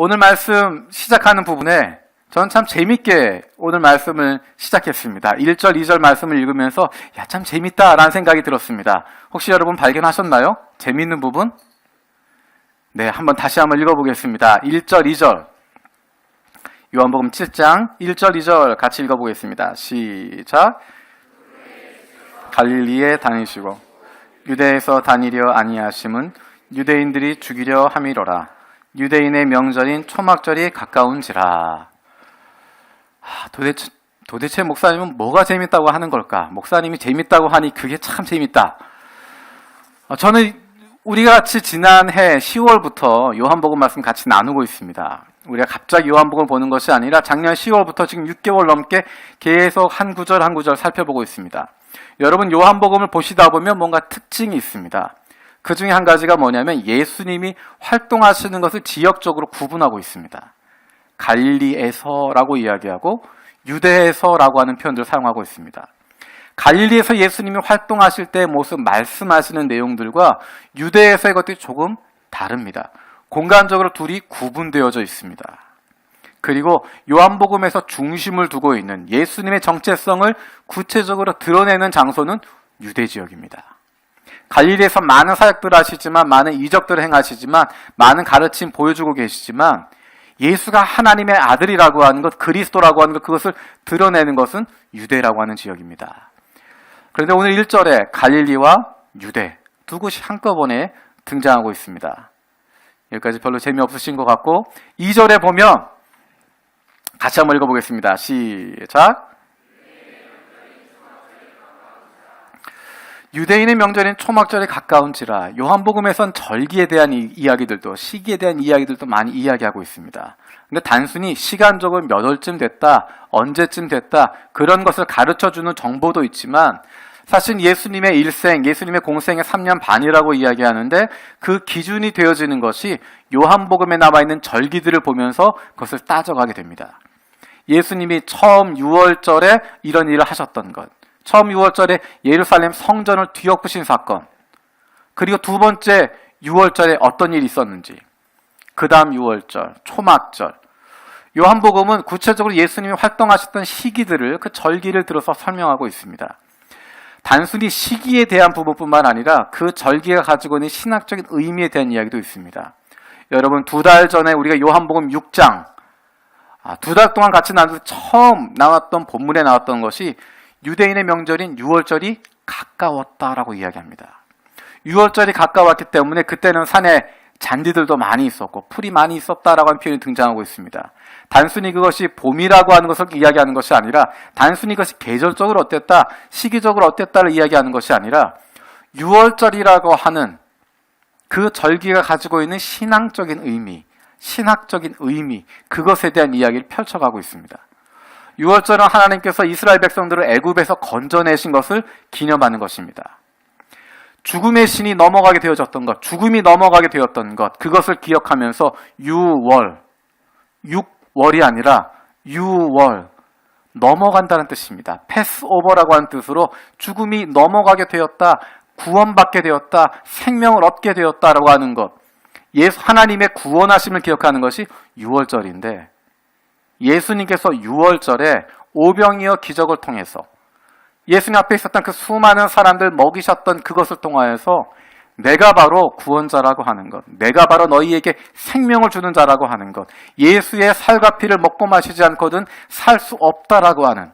오늘 말씀 시작하는 부분에 저는 참 재밌게 오늘 말씀을 시작했습니다. 1절, 2절 말씀을 읽으면서 참 재밌다라는 생각이 들었습니다. 혹시 여러분 발견하셨나요? 재밌는 부분? 네, 다시 한번 읽어보겠습니다. 1절, 2절. 요한복음 7장 1절, 2절 같이 읽어보겠습니다. 시작. 갈릴리에 다니시고 유대에서 다니려 아니하심은 유대인들이 죽이려 함이로라. 유대인의 명절인 초막절이 가까운지라. 도대체 목사님은 뭐가 재밌다고 하는 걸까? 목사님이 재밌다고 하니 그게 참 재밌다. 저는 우리가 같이 지난해 10월부터 요한복음 말씀 같이 나누고 있습니다. 우리가 갑자기 요한복음을 보는 것이 아니라 작년 10월부터 지금 6개월 넘게 계속 한 구절 한 구절 살펴보고 있습니다. 여러분 요한복음을 보시다 보면 뭔가 특징이 있습니다. 그 중에 한 가지가 뭐냐면 예수님이 활동하시는 것을 지역적으로 구분하고 있습니다. 갈릴리에서라고 이야기하고 유대에서라고 하는 표현들을 사용하고 있습니다. 갈릴리에서 예수님이 활동하실 때의 모습 말씀하시는 내용들과 유대에서의 것들이 조금 다릅니다. 공간적으로 둘이 구분되어져 있습니다. 그리고 요한복음에서 중심을 두고 있는 예수님의 정체성을 구체적으로 드러내는 장소는 유대 지역입니다. 갈릴리에서 많은 사역들을 하시지만 많은 이적들을 행하시지만 많은 가르침 보여주고 계시지만 예수가 하나님의 아들이라고 하는 것, 그리스도라고 하는 것, 그것을 드러내는 것은 유대라고 하는 지역입니다. 그런데 오늘 1절에 갈릴리와 유대 두 곳이 한꺼번에 등장하고 있습니다. 여기까지 별로 재미없으신 것 같고 2절에 보면 같이 한번 읽어보겠습니다. 시작. 유대인의 명절인 초막절에 가까운지라. 요한복음에선 절기에 대한 이야기들도 시기에 대한 이야기들도 많이 이야기하고 있습니다. 근데 단순히 시간적으로 몇 월쯤 됐다, 언제쯤 됐다 그런 것을 가르쳐주는 정보도 있지만 사실 예수님의 일생, 예수님의 공생의 3년 반이라고 이야기하는데 그 기준이 되어지는 것이 요한복음에 남아있는 절기들을 보면서 그것을 따져가게 됩니다. 예수님이 처음 6월절에 이런 일을 하셨던 것, 처음 6월절에 예루살렘 성전을 뒤엎으신 사건, 그리고 두 번째 6월절에 어떤 일이 있었는지, 그 다음 6월절, 초막절. 요한복음은 구체적으로 예수님이 활동하셨던 시기들을 그 절기를 들어서 설명하고 있습니다. 단순히 시기에 대한 부분뿐만 아니라 그 절기가 가지고 있는 신학적인 의미에 대한 이야기도 있습니다. 여러분 2달 전에 우리가 요한복음 6장 2달 동안 같이 나누면서 처음 나왔던 본문에 나왔던 것이 유대인의 명절인 6월절이 가까웠다라고 이야기합니다. 6월절이 가까웠기 때문에 그때는 산에 잔디들도 많이 있었고 풀이 많이 있었다라고 하는 표현이 등장하고 있습니다. 단순히 그것이 봄이라고 하는 것을 이야기하는 것이 아니라 단순히 그것이 계절적으로 어땠다, 시기적으로 어땠다를 이야기하는 것이 아니라 6월절이라고 하는 그 절기가 가지고 있는 신앙적인 의미, 신학적인 의미, 그것에 대한 이야기를 펼쳐가고 있습니다. 6월절은 하나님께서 이스라엘 백성들을 애굽에서 건져내신 것을 기념하는 것입니다. 죽음의 신이 넘어가게 되어졌던 것, 죽음이 넘어가게 되었던 것, 그것을 기억하면서 6월이 아니라 6월, 넘어간다는 뜻입니다. 패스오버라고 하는 뜻으로 죽음이 넘어가게 되었다, 구원받게 되었다, 생명을 얻게 되었다라고 하는 것, 하나님의 구원하심을 기억하는 것이 6월절인데 예수님께서 6월절에 오병이어 기적을 통해서 예수님 앞에 있었던 그 수많은 사람들 먹이셨던 그것을 통하여서 내가 바로 구원자라고 하는 것, 내가 바로 너희에게 생명을 주는 자라고 하는 것, 예수의 살과 피를 먹고 마시지 않거든 살 수 없다라고 하는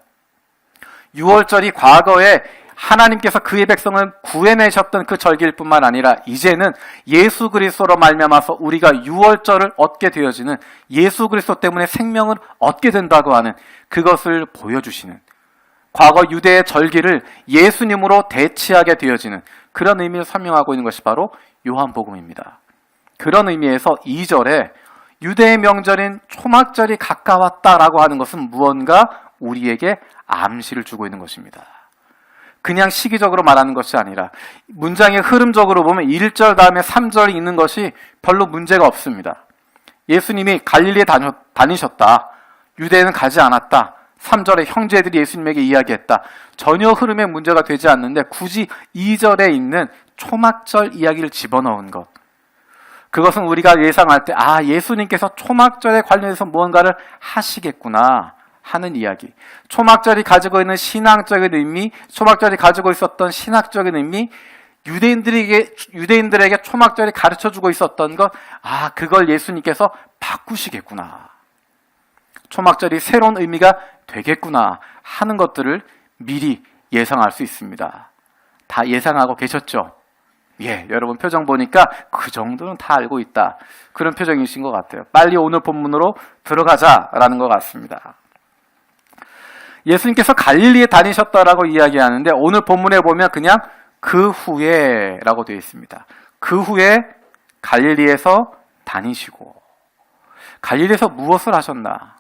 6월절이 과거에 하나님께서 그의 백성을 구해내셨던 그 절기일 뿐만 아니라 이제는 예수 그리스도로 말미암아서 우리가 6월절을 얻게 되어지는 예수 그리스도 때문에 생명을 얻게 된다고 하는 그것을 보여주시는 과거 유대의 절기를 예수님으로 대치하게 되어지는 그런 의미를 설명하고 있는 것이 바로 요한복음입니다. 그런 의미에서 2절에 유대의 명절인 초막절이 가까웠다라고 하는 것은 무언가 우리에게 암시를 주고 있는 것입니다. 그냥 시기적으로 말하는 것이 아니라 문장의 흐름적으로 보면 1절 다음에 3절이 있는 것이 별로 문제가 없습니다. 예수님이 갈릴리에 다니셨다. 유대에는 가지 않았다. 3절에 형제들이 예수님에게 이야기했다. 전혀 흐름에 문제가 되지 않는데 굳이 2절에 있는 초막절 이야기를 집어넣은 것. 그것은 우리가 예상할 때 예수님께서 초막절에 관련해서 무언가를 하시겠구나 하는 이야기. 초막절이 가지고 있는 신앙적인 의미, 초막절이 가지고 있었던 신학적인 의미, 유대인들에게 초막절이 가르쳐주고 있었던 것, 그걸 예수님께서 바꾸시겠구나. 초막절이 새로운 의미가 되겠구나 하는 것들을 미리 예상할 수 있습니다. 다 예상하고 계셨죠? 여러분 표정 보니까 그 정도는 다 알고 있다. 그런 표정이신 것 같아요. 빨리 오늘 본문으로 들어가자라는 것 같습니다. 예수님께서 갈릴리에 다니셨다라고 이야기하는데 오늘 본문에 보면 그냥 그 후에 라고 되어 있습니다. 그 후에 갈릴리에서 다니시고, 갈릴리에서 무엇을 하셨나?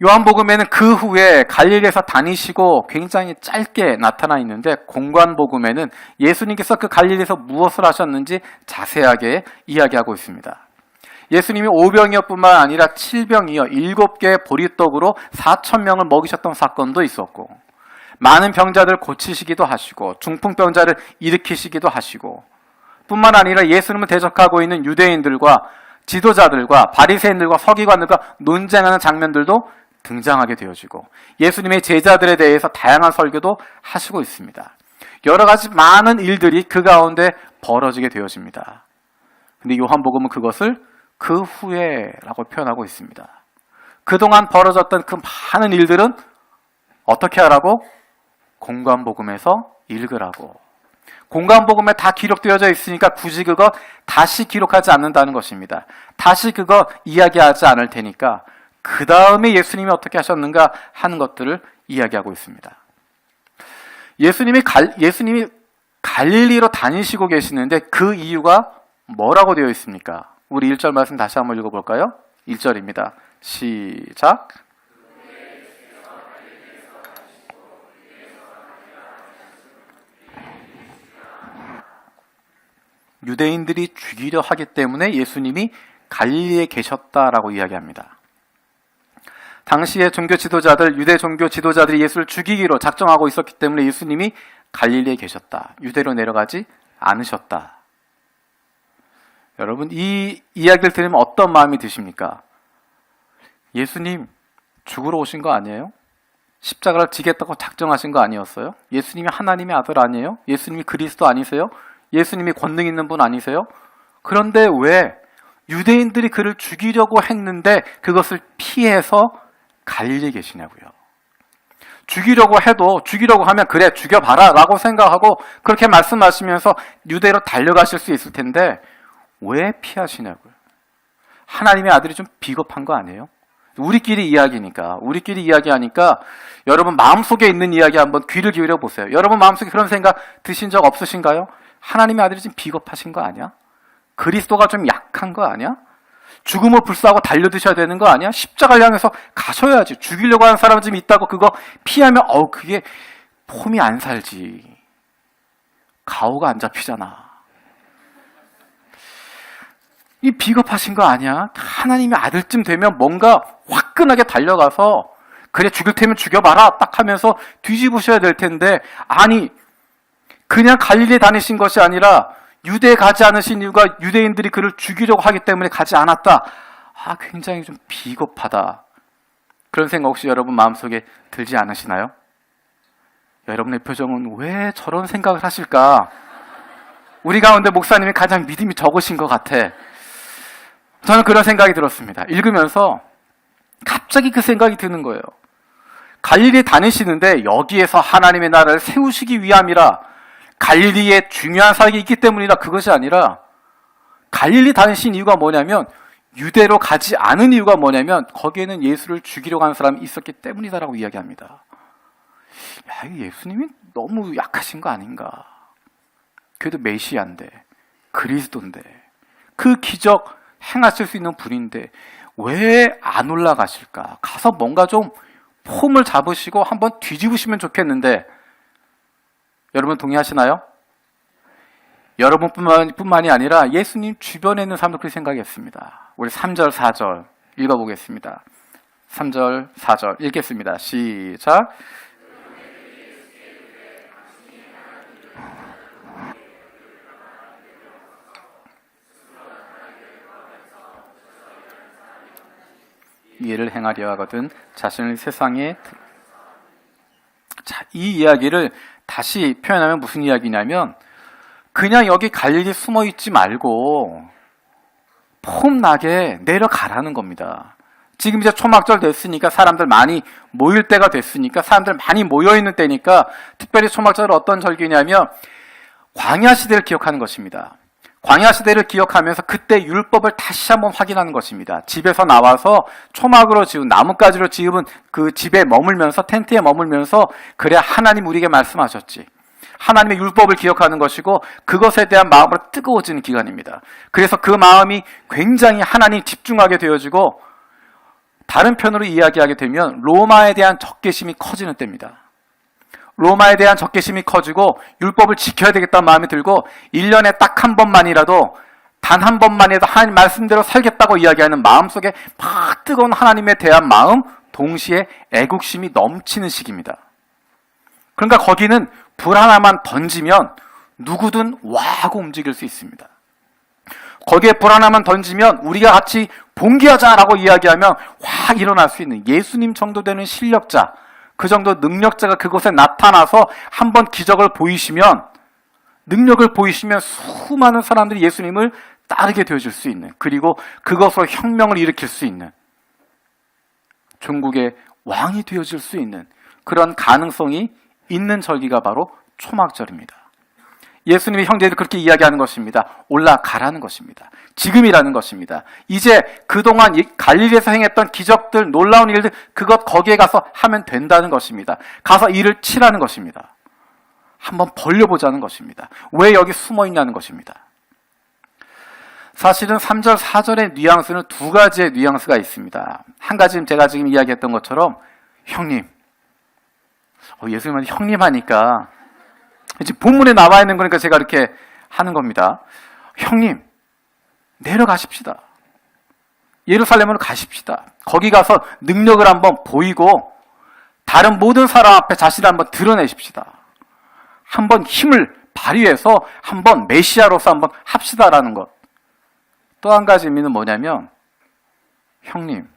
요한복음에는 그 후에 갈릴리에서 다니시고 굉장히 짧게 나타나 있는데, 공관복음에는 예수님께서 그 갈릴리에서 무엇을 하셨는지 자세하게 이야기하고 있습니다. 예수님이 오병이어 뿐만 아니라 7병이어 7개의 보리떡으로 4,000명을 먹이셨던 사건도 있었고, 많은 병자들 고치시기도 하시고, 중풍병자를 일으키시기도 하시고, 뿐만 아니라 예수님을 대적하고 있는 유대인들과 지도자들과 바리새인들과 서기관들과 논쟁하는 장면들도 등장하게 되어지고, 예수님의 제자들에 대해서 다양한 설교도 하시고 있습니다. 여러 가지 많은 일들이 그 가운데 벌어지게 되어집니다. 근데 요한복음은 그것을 그 후에라고 표현하고 있습니다. 그동안 벌어졌던 그 많은 일들은 어떻게 하라고? 공관복음에서 읽으라고. 공관복음에 다 기록되어져 있으니까 굳이 그거 다시 기록하지 않는다는 것입니다. 다시 그거 이야기하지 않을 테니까 그 다음에 예수님이 어떻게 하셨는가 하는 것들을 이야기하고 있습니다. 예수님이 갈릴리로 다니시고 계시는데 그 이유가 뭐라고 되어 있습니까? 우리 1절 말씀 다시 한번 읽어볼까요? 1절입니다. 시작. 유대인들이 죽이려 하기 때문에 예수님이 갈릴리에 계셨다라고 이야기합니다. 당시의 종교 지도자들, 유대 종교 지도자들이 예수를 죽이기로 작정하고 있었기 때문에 예수님이 갈릴리에 계셨다. 유대로 내려가지 않으셨다. 여러분, 이 이야기를 들으면 어떤 마음이 드십니까? 예수님 죽으러 오신 거 아니에요? 십자가를 지겠다고 작정하신 거 아니었어요? 예수님이 하나님의 아들 아니에요? 예수님이 그리스도 아니세요? 예수님이 권능 있는 분 아니세요? 그런데 왜 유대인들이 그를 죽이려고 했는데 그것을 피해서 갈릴리에 계시냐고요. 죽이려고 하면 그래 죽여봐라 라고 생각하고 그렇게 말씀하시면서 유대로 달려가실 수 있을 텐데 왜 피하시냐고요. 하나님의 아들이 좀 비겁한 거 아니에요? 우리끼리 이야기하니까 여러분 마음속에 있는 이야기 한번 귀를 기울여 보세요. 여러분 마음속에 그런 생각 드신 적 없으신가요? 하나님의 아들이 좀 비겁하신 거 아니야? 그리스도가 좀 약한 거 아니야? 죽음을 불사하고 달려드셔야 되는 거 아니야? 십자가를 향해서 가셔야지. 죽이려고 하는 사람 좀 있다고 그거 피하면 그게 폼이 안 살지. 가오가 안 잡히잖아. 이 비겁하신 거 아니야? 하나님의 아들쯤 되면 뭔가 화끈하게 달려가서 그래 죽일 테면 죽여봐라 딱 하면서 뒤집으셔야 될 텐데 아니 그냥 갈릴리에 다니신 것이 아니라 유대에 가지 않으신 이유가 유대인들이 그를 죽이려고 하기 때문에 가지 않았다. 굉장히 좀 비겁하다. 그런 생각 혹시 여러분 마음속에 들지 않으시나요? 여러분의 표정은 왜 저런 생각을 하실까? 우리 가운데 목사님이 가장 믿음이 적으신 것 같아. 저는 그런 생각이 들었습니다. 읽으면서 갑자기 그 생각이 드는 거예요. 갈릴리에 다니시는데 여기에서 하나님의 나라를 세우시기 위함이라 갈릴리에 중요한 사역이 있기 때문이라 그것이 아니라 갈릴리 다니신 이유가 뭐냐면 유대로 가지 않은 이유가 뭐냐면 거기에는 예수를 죽이려고 하는 사람이 있었기 때문이다라고 이야기합니다. 예수님이 너무 약하신 거 아닌가. 그래도 메시아인데 그리스도인데 그 기적 행하실 수 있는 분인데 왜 안 올라가실까? 가서 뭔가 좀 폼을 잡으시고 한번 뒤집으시면 좋겠는데 여러분 동의하시나요? 여러분뿐만이 아니라 예수님 주변에 있는 사람도 그렇게 생각했습니다. 우리 3절, 4절 읽어보겠습니다. 3절, 4절 읽겠습니다. 시작. 이 일을 행하려 하거든 자신을 세상에 자, 이 이야기를 다시 표현하면 무슨 이야기냐면 그냥 여기 갈릴리 숨어 있지 말고 폼나게 내려가라는 겁니다. 지금 이제 초막절 됐으니까 사람들 많이 모일 때가 됐으니까 사람들 많이 모여있는 때니까 특별히 초막절은 어떤 절기냐면 광야 시대를 기억하는 것입니다. 광야 시대를 기억하면서 그때 율법을 다시 한번 확인하는 것입니다. 집에서 나와서 초막으로 지은 나뭇가지로 지은 그 집에 머물면서 텐트에 머물면서 그래야 하나님 우리에게 말씀하셨지. 하나님의 율법을 기억하는 것이고 그것에 대한 마음으로 뜨거워지는 기간입니다. 그래서 그 마음이 굉장히 하나님 집중하게 되어지고 다른 편으로 이야기하게 되면 로마에 대한 적개심이 커지는 때입니다. 로마에 대한 적개심이 커지고 율법을 지켜야 되겠다는 마음이 들고 1년에 딱 한 번만이라도 단 한 번만이라도 하나님 말씀대로 살겠다고 이야기하는 마음속에 막 뜨거운 하나님에 대한 마음 동시에 애국심이 넘치는 시기입니다. 그러니까 거기는 불 하나만 던지면 누구든 와 하고 움직일 수 있습니다. 거기에 불 하나만 던지면 우리가 같이 봉기하자라고 이야기하면 확 일어날 수 있는 예수님 정도 되는 실력자, 그 정도 능력자가 그곳에 나타나서 한번 기적을 보이시면 능력을 보이시면 수많은 사람들이 예수님을 따르게 되어질 수 있는 그리고 그것으로 혁명을 일으킬 수 있는 중국의 왕이 되어질 수 있는 그런 가능성이 있는 절기가 바로 초막절입니다. 예수님의 형제들이 그렇게 이야기하는 것입니다. 올라가라는 것입니다. 지금이라는 것입니다. 이제 그동안 갈릴리에서 행했던 기적들, 놀라운 일들 그것 거기에 가서 하면 된다는 것입니다. 가서 일을 치라는 것입니다. 한번 벌려보자는 것입니다. 왜 여기 숨어 있냐는 것입니다. 사실은 3절, 4절의 뉘앙스는 두 가지의 뉘앙스가 있습니다. 한 가지는 제가 지금 이야기했던 것처럼 형님, 예수님한테 형님 하니까 이제 본문에 나와 있는 거니까 제가 이렇게 하는 겁니다. 형님, 내려가십시다. 예루살렘으로 가십시다. 거기 가서 능력을 한번 보이고 다른 모든 사람 앞에 자신을 한번 드러내십시다. 한번 힘을 발휘해서 한번 메시아로서 한번 합시다라는 것. 또 한 가지 의미는 뭐냐면 형님,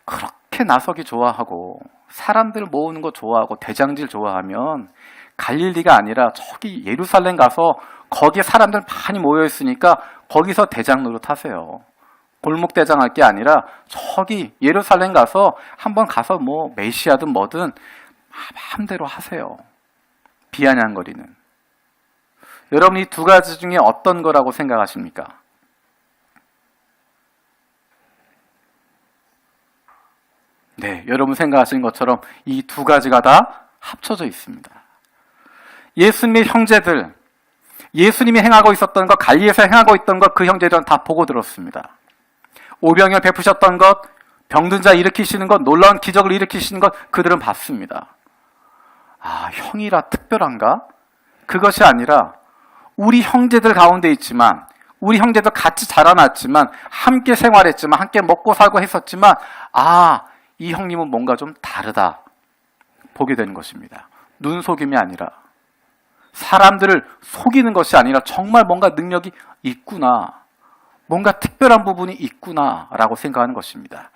그렇게 나서기 좋아하고 사람들 모으는 거 좋아하고 대장질 좋아하면 갈릴리가 아니라 저기 예루살렘 가서 거기에 사람들 많이 모여있으니까 거기서 대장 노릇하세요. 골목 대장할 게 아니라 저기 예루살렘 가서 한번 가서 뭐 메시아든 뭐든 마음대로 하세요. 비아냥거리는. 여러분 이 두 가지 중에 어떤 거라고 생각하십니까? 네, 여러분 생각하시는 것처럼 이 두 가지가 다 합쳐져 있습니다. 예수님의 형제들, 예수님이 행하고 있었던 것, 갈릴리에서 행하고 있던 것, 그 형제들은 다 보고 들었습니다. 오병이어 베푸셨던 것, 병든 자 일으키시는 것, 놀라운 기적을 일으키시는 것, 그들은 봤습니다. 아, 형이라 특별한가? 그것이 아니라 우리 형제들 가운데 있지만, 우리 형제들 같이 자라났지만, 함께 생활했지만, 함께 먹고 살고 했었지만, 아, 이 형님은 뭔가 좀 다르다. 보게 되는 것입니다. 눈속임이 아니라 사람들을 속이는 것이 아니라 정말 뭔가 능력이 있구나. 뭔가 특별한 부분이 있구나 라고 생각하는 것입니다.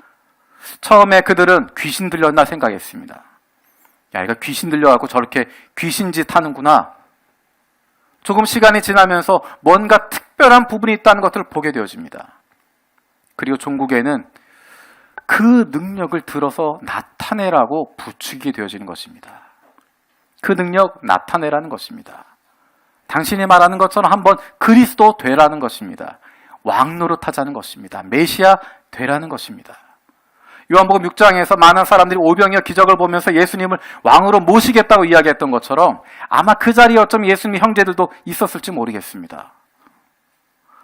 처음에 그들은 귀신 들렸나 생각했습니다. 야, 얘가 귀신 들려갖고 저렇게 귀신짓 하는구나. 조금 시간이 지나면서 뭔가 특별한 부분이 있다는 것을 보게 되어집니다. 그리고 종국에는 그 능력을 들어서 나타내라고 부추기게 되어지는 것입니다. 그 능력 나타내라는 것입니다. 당신이 말하는 것처럼 한번 그리스도 되라는 것입니다. 왕 노릇하자는 것입니다. 메시아 되라는 것입니다. 요한복음 6장에서 많은 사람들이 오병이어 기적을 보면서 예수님을 왕으로 모시겠다고 이야기했던 것처럼 아마 그 자리에 어쩜 예수님의 형제들도 있었을지 모르겠습니다.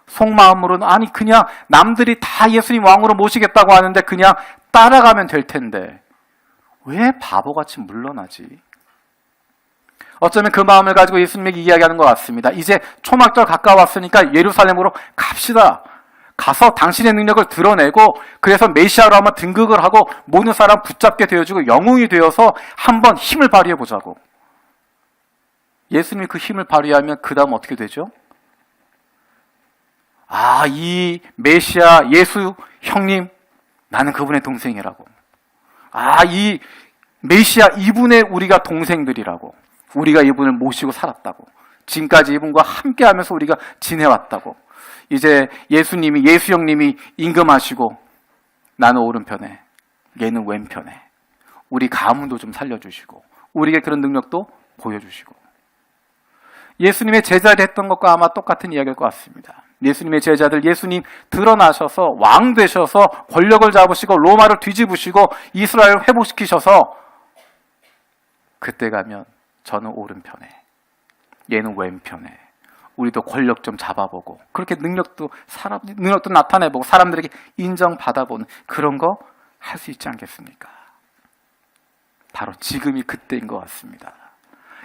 속마음으로는 아니 그냥 남들이 다 예수님 왕으로 모시겠다고 하는데 그냥 따라가면 될 텐데 왜 바보같이 물러나지? 어쩌면 그 마음을 가지고 예수님에게 이야기하는 것 같습니다. 이제 초막절 가까웠으니까 예루살렘으로 갑시다. 가서 당신의 능력을 드러내고 그래서 메시아로 한번 등극을 하고 모든 사람 붙잡게 되어지고 영웅이 되어서 한번 힘을 발휘해 보자고. 예수님이 그 힘을 발휘하면 그 다음 어떻게 되죠? 아, 이 메시아 예수 형님 나는 그분의 동생이라고. 이 메시아 이분의 우리가 동생들이라고. 우리가 이분을 모시고 살았다고. 지금까지 이분과 함께하면서 우리가 지내왔다고. 이제 예수 형님이 임금하시고 나는 오른편에, 얘는 왼편에. 우리 가문도 좀 살려주시고 우리에게 그런 능력도 보여주시고. 예수님의 제자들이 했던 것과 아마 똑같은 이야기일 것 같습니다. 예수님의 제자들, 예수님 드러나셔서 왕 되셔서 권력을 잡으시고 로마를 뒤집으시고 이스라엘을 회복시키셔서 그때 가면 저는 오른편에, 얘는 왼편에. 우리도 권력 좀 잡아보고 그렇게 능력도 나타내보고 사람들에게 인정받아보는 그런 거 할 수 있지 않겠습니까? 바로 지금이 그때인 것 같습니다.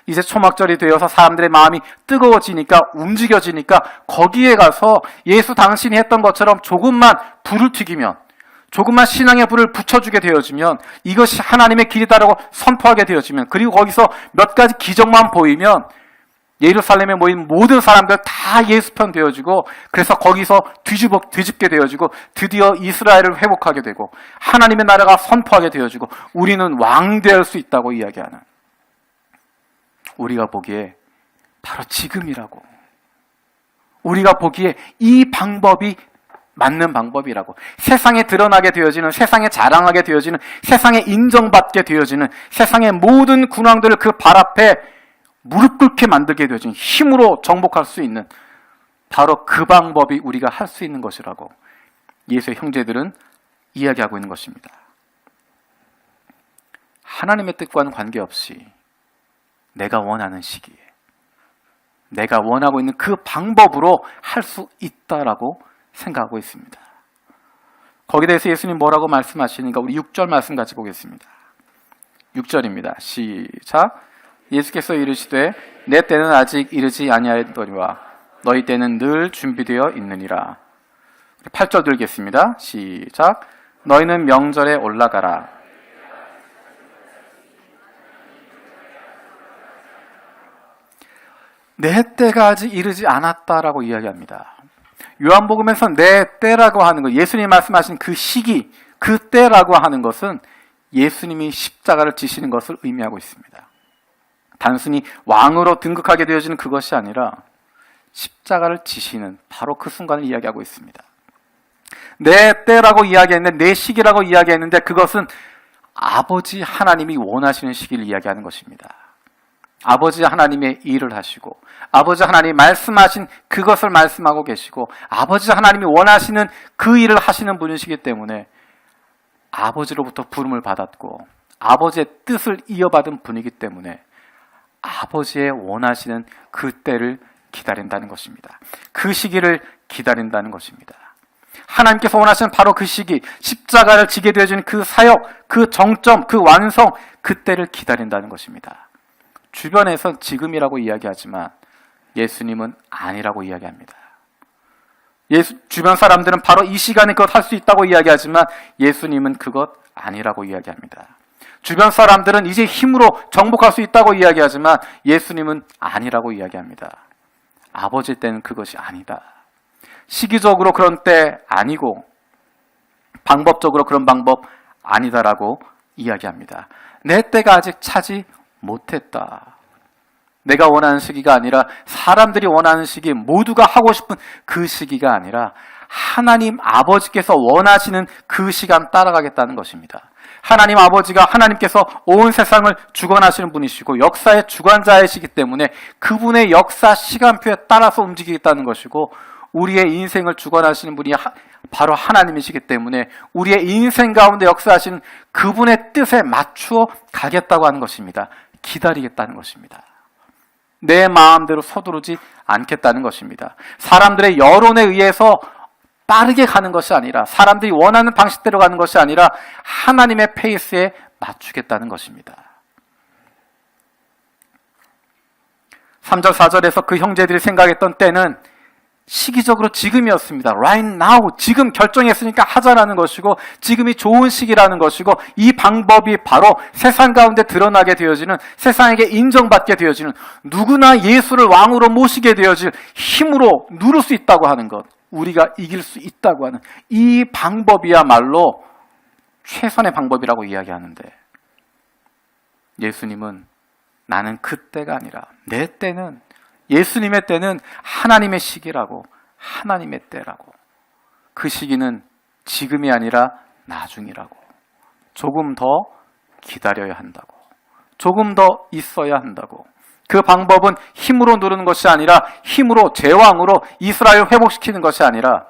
이제 초막절이 되어서 사람들의 마음이 뜨거워지니까, 움직여지니까 거기에 가서 예수 당신이 했던 것처럼 조금만 불을 튀기면, 조금만 신앙의 불을 붙여주게 되어지면, 이것이 하나님의 길이다라고 선포하게 되어지면, 그리고 거기서 몇 가지 기적만 보이면 예루살렘에 모인 모든 사람들 다 예수 편 되어지고, 그래서 거기서 뒤집게 되어지고, 드디어 이스라엘을 회복하게 되고 하나님의 나라가 선포하게 되어지고 우리는 왕 될 수 있다고 이야기하는, 우리가 보기에 바로 지금이라고, 우리가 보기에 이 방법이 맞는 방법이라고, 세상에 드러나게 되어지는, 세상에 자랑하게 되어지는, 세상에 인정받게 되어지는, 세상의 모든 군왕들을 그 발 앞에 무릎 꿇게 만들게 되어진, 힘으로 정복할 수 있는 바로 그 방법이 우리가 할 수 있는 것이라고 예수의 형제들은 이야기하고 있는 것입니다. 하나님의 뜻과는 관계없이 내가 원하는 시기에, 내가 원하고 있는 그 방법으로 할 수 있다라고 생각하고 있습니다. 거기에 대해서 예수님 뭐라고 말씀하시니까 우리 6절 말씀 같이 보겠습니다. 6절입니다. 시작. 예수께서 이르시되 내 때는 아직 이르지 아니하였더니와 너희 때는 늘 준비되어 있느니라. 8절 들겠습니다. 시작. 너희는 명절에 올라가라. 내 때가 아직 이르지 않았다라고 이야기합니다. 요한복음에서 내 때라고 하는 것, 예수님이 말씀하신 그 시기, 그 때라고 하는 것은 예수님이 십자가를 지시는 것을 의미하고 있습니다. 단순히 왕으로 등극하게 되어지는 그것이 아니라 십자가를 지시는 바로 그 순간을 이야기하고 있습니다. 내 때라고 이야기했는데, 내 시기라고 이야기했는데 그것은 아버지 하나님이 원하시는 시기를 이야기하는 것입니다. 아버지 하나님의 일을 하시고 아버지 하나님이 말씀하신 그것을 말씀하고 계시고 아버지 하나님이 원하시는 그 일을 하시는 분이시기 때문에 아버지로부터 부름을 받았고 아버지의 뜻을 이어받은 분이기 때문에 아버지의 원하시는 그 때를 기다린다는 것입니다. 그 시기를 기다린다는 것입니다. 하나님께서 원하시는 바로 그 시기, 십자가를 지게 되어진 그 사역, 그 정점, 그 완성, 그 때를 기다린다는 것입니다. 주변에선 지금이라고 이야기하지만 예수님은 아니라고 이야기합니다. 주변 사람들은 바로 이 시간에 그것 할 수 있다고 이야기하지만 예수님은 그것 아니라고 이야기합니다. 주변 사람들은 이제 힘으로 정복할 수 있다고 이야기하지만 예수님은 아니라고 이야기합니다. 아버지 때는 그것이 아니다. 시기적으로 그런 때 아니고 방법적으로 그런 방법 아니다라고 이야기합니다. 내 때가 아직 차지 못했다. 내가 원하는 시기가 아니라 사람들이 원하는 시기, 모두가 하고 싶은 그 시기가 아니라 하나님 아버지께서 원하시는 그 시간 따라가겠다는 것입니다. 하나님 아버지가, 하나님께서 온 세상을 주관하시는 분이시고 역사의 주관자이시기 때문에 그분의 역사 시간표에 따라서 움직이겠다는 것이고, 우리의 인생을 주관하시는 분이 바로 하나님이시기 때문에 우리의 인생 가운데 역사하시는 그분의 뜻에 맞추어 가겠다고 하는 것입니다. 기다리겠다는 것입니다. 내 마음대로 서두르지 않겠다는 것입니다. 사람들의 여론에 의해서 빠르게 가는 것이 아니라, 사람들이 원하는 방식대로 가는 것이 아니라 하나님의 페이스에 맞추겠다는 것입니다. 3절 4절에서 그 형제들이 생각했던 때는 시기적으로 지금이었습니다. Right now, 지금 결정했으니까 하자라는 것이고, 지금이 좋은 시기라는 것이고, 이 방법이 바로 세상 가운데 드러나게 되어지는, 세상에게 인정받게 되어지는, 누구나 예수를 왕으로 모시게 되어질 힘으로 누를 수 있다고 하는 것, 우리가 이길 수 있다고 하는 이 방법이야말로 최선의 방법이라고 이야기하는데 예수님은 나는 그 때가 아니라 내 때는, 예수님의 때는 하나님의 시기라고, 하나님의 때라고. 그 시기는 지금이 아니라 나중이라고. 조금 더 기다려야 한다고. 조금 더 있어야 한다고. 그 방법은 힘으로 누르는 것이 아니라, 힘으로, 제왕으로 이스라엘을 회복시키는 것이 아니라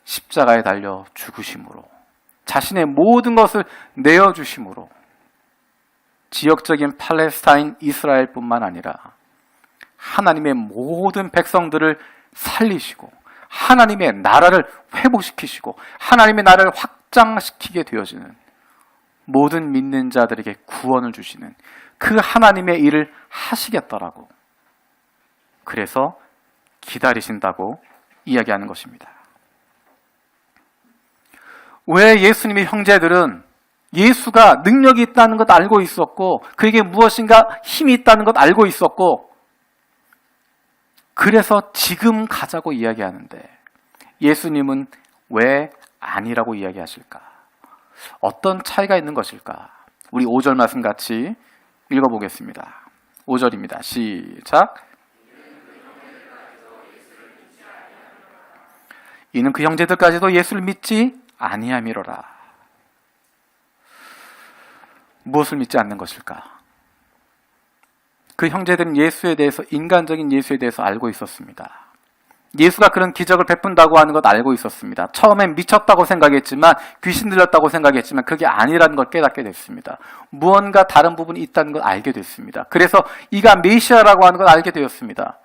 십자가에 달려 죽으심으로, 자신의 모든 것을 내어주심으로 지역적인 팔레스타인 이스라엘뿐만 아니라 하나님의 모든 백성들을 살리시고 하나님의 나라를 회복시키시고 하나님의 나라를 확장시키게 되어지는, 모든 믿는 자들에게 구원을 주시는 그 하나님의 일을 하시겠다라고, 그래서 기다리신다고 이야기하는 것입니다. 왜 예수님의 형제들은 예수가 능력이 있다는 것 알고 있었고 그에게 무엇인가 힘이 있다는 것 알고 있었고, 그래서 지금 가자고 이야기하는데 예수님은 왜 아니라고 이야기하실까? 어떤 차이가 있는 것일까? 우리 5절 말씀 같이 읽어보겠습니다. 5절입니다. 시작. 이는 그 형제들까지도 예수를 믿지 아니함이로라. 무엇을 믿지 않는 것일까? 그 형제들은 예수에 대해서, 인간적인 예수에 대해서 알고 있었습니다. 예수가 그런 기적을 베푼다고 하는 것 알고 있었습니다. 처음엔 미쳤다고 생각했지만, 귀신 들렸다고 생각했지만 그게 아니라는 걸 깨닫게 됐습니다. 무언가 다른 부분이 있다는 걸 알게 됐습니다. 그래서 이가 메시아라고 하는 걸 알게 되었습니다.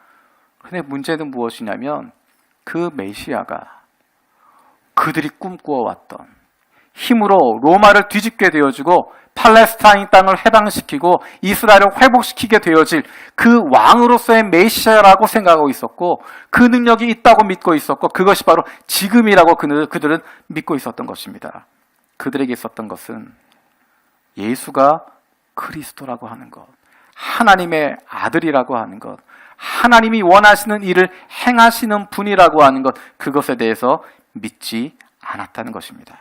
그런데 문제는 무엇이냐면 그 메시아가 그들이 꿈꾸어왔던 힘으로 로마를 뒤집게 되어지고 팔레스타인 땅을 해방시키고 이스라엘을 회복시키게 되어질 그 왕으로서의 메시아라고 생각하고 있었고, 그 능력이 있다고 믿고 있었고, 그것이 바로 지금이라고 그들은 믿고 있었던 것입니다. 그들에게 있었던 것은 예수가 그리스도라고 하는 것, 하나님의 아들이라고 하는 것, 하나님이 원하시는 일을 행하시는 분이라고 하는 것, 그것에 대해서 믿지 않았다는 것입니다.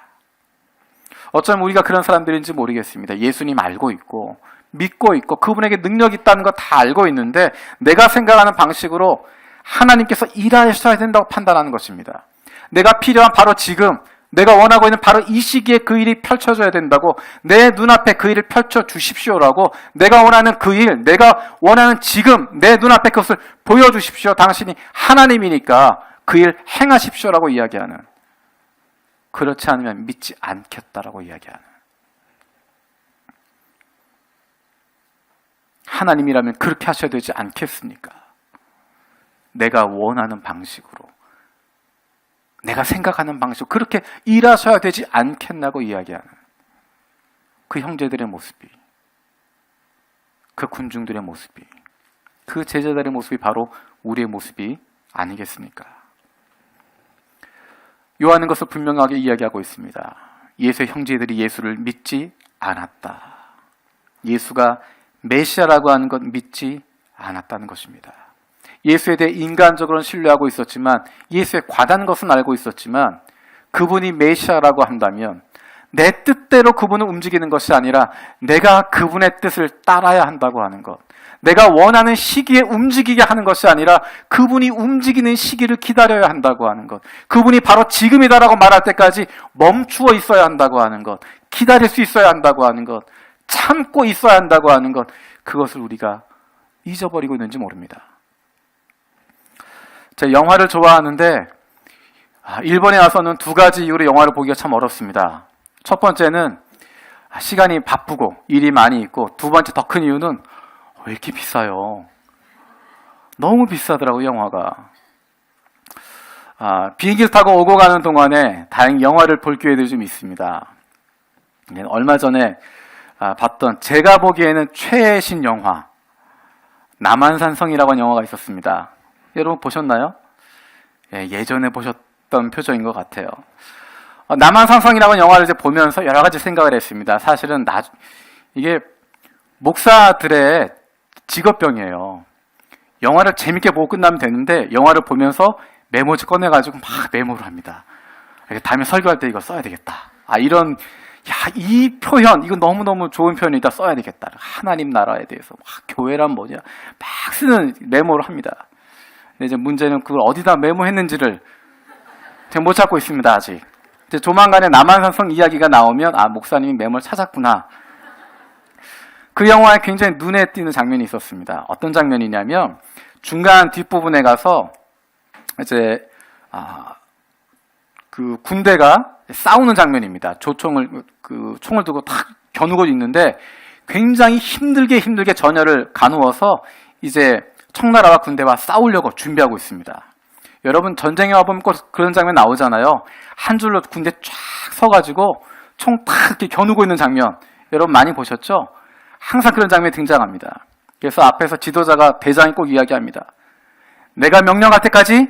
어쩌면 우리가 그런 사람들인지 모르겠습니다. 예수님 알고 있고 믿고 있고 그분에게 능력이 있다는 거 다 알고 있는데 내가 생각하는 방식으로 하나님께서 일하셔야 된다고 판단하는 것입니다. 내가 필요한 바로 지금, 내가 원하고 있는 바로 이 시기에 그 일이 펼쳐져야 된다고, 내 눈앞에 그 일을 펼쳐주십시오라고, 내가 원하는 그 일, 내가 원하는 지금 내 눈앞에 그것을 보여주십시오. 당신이 하나님이니까 그 일 행하십시오라고 이야기하는, 그렇지 않으면 믿지 않겠다라고 이야기하는, 하나님이라면 그렇게 하셔야 되지 않겠습니까? 내가 원하는 방식으로, 내가 생각하는 방식으로 그렇게 일하셔야 되지 않겠나고 이야기하는 그 형제들의 모습이, 그 군중들의 모습이, 그 제자들의 모습이 바로 우리의 모습이 아니겠습니까? 요한은 것을 분명하게 이야기하고 있습니다. 예수의 형제들이 예수를 믿지 않았다. 예수가 메시아라고 하는 것 믿지 않았다는 것입니다. 예수에 대해 인간적으로는 신뢰하고 있었지만, 예수의 과다한 것은 알고 있었지만, 그분이 메시아라고 한다면 내 뜻대로 그분을 움직이는 것이 아니라 내가 그분의 뜻을 따라야 한다고 하는 것, 내가 원하는 시기에 움직이게 하는 것이 아니라 그분이 움직이는 시기를 기다려야 한다고 하는 것, 그분이 바로 지금이다라고 말할 때까지 멈추어 있어야 한다고 하는 것, 기다릴 수 있어야 한다고 하는 것, 참고 있어야 한다고 하는 것, 그것을 우리가 잊어버리고 있는지 모릅니다. 제가 영화를 좋아하는데 일본에 와서는 두 가지 이유로 영화를 보기가 참 어렵습니다. 첫 번째는 시간이 바쁘고 일이 많이 있고, 두 번째 더 큰 이유는 왜 이렇게 비싸요? 너무 비싸더라고요, 영화가. 비행기를 타고 오고 가는 동안에 다행히 영화를 볼 기회들이 좀 있습니다. 얼마 전에 봤던, 제가 보기에는 최신 영화, 남한산성이라고 하는 영화가 있었습니다. 여러분 보셨나요? 예전에 보셨던 표정인 것 같아요. 남한산성이라고 하는 영화를 이제 보면서 여러 가지 생각을 했습니다. 사실은 이게 목사들의 직업병이에요. 영화를 재밌게 보고 끝나면 되는데 영화를 보면서 메모지 꺼내가지고 막 메모를 합니다. 다음에 설교할 때 이거 써야 되겠다. 이런 이 표현 이거 너무너무 좋은 표현이다 써야 되겠다. 하나님 나라에 대해서 교회란 뭐냐 막 쓰는 메모를 합니다. 근데 이제 문제는 그걸 어디다 메모했는지를 제가 못 찾고 있습니다. 아직. 이제 조만간에 남한산성 이야기가 나오면 목사님이 메모를 찾았구나. 그 영화에 굉장히 눈에 띄는 장면이 있었습니다. 어떤 장면이냐면 중간 뒷부분에 가서 이제 그 군대가 싸우는 장면입니다. 총을 두고 탁 겨누고 있는데 굉장히 힘들게 전열을 가누어서 이제 청나라와 군대와 싸우려고 준비하고 있습니다. 여러분 전쟁에 와보면 꼭 그런 장면 나오잖아요. 한 줄로 군대 쫙 서가지고 총 탁 이렇게 겨누고 있는 장면 여러분 많이 보셨죠? 항상 그런 장면이 등장합니다. 그래서 앞에서 지도자가 대장이 꼭 이야기합니다. 내가 명령할 때까지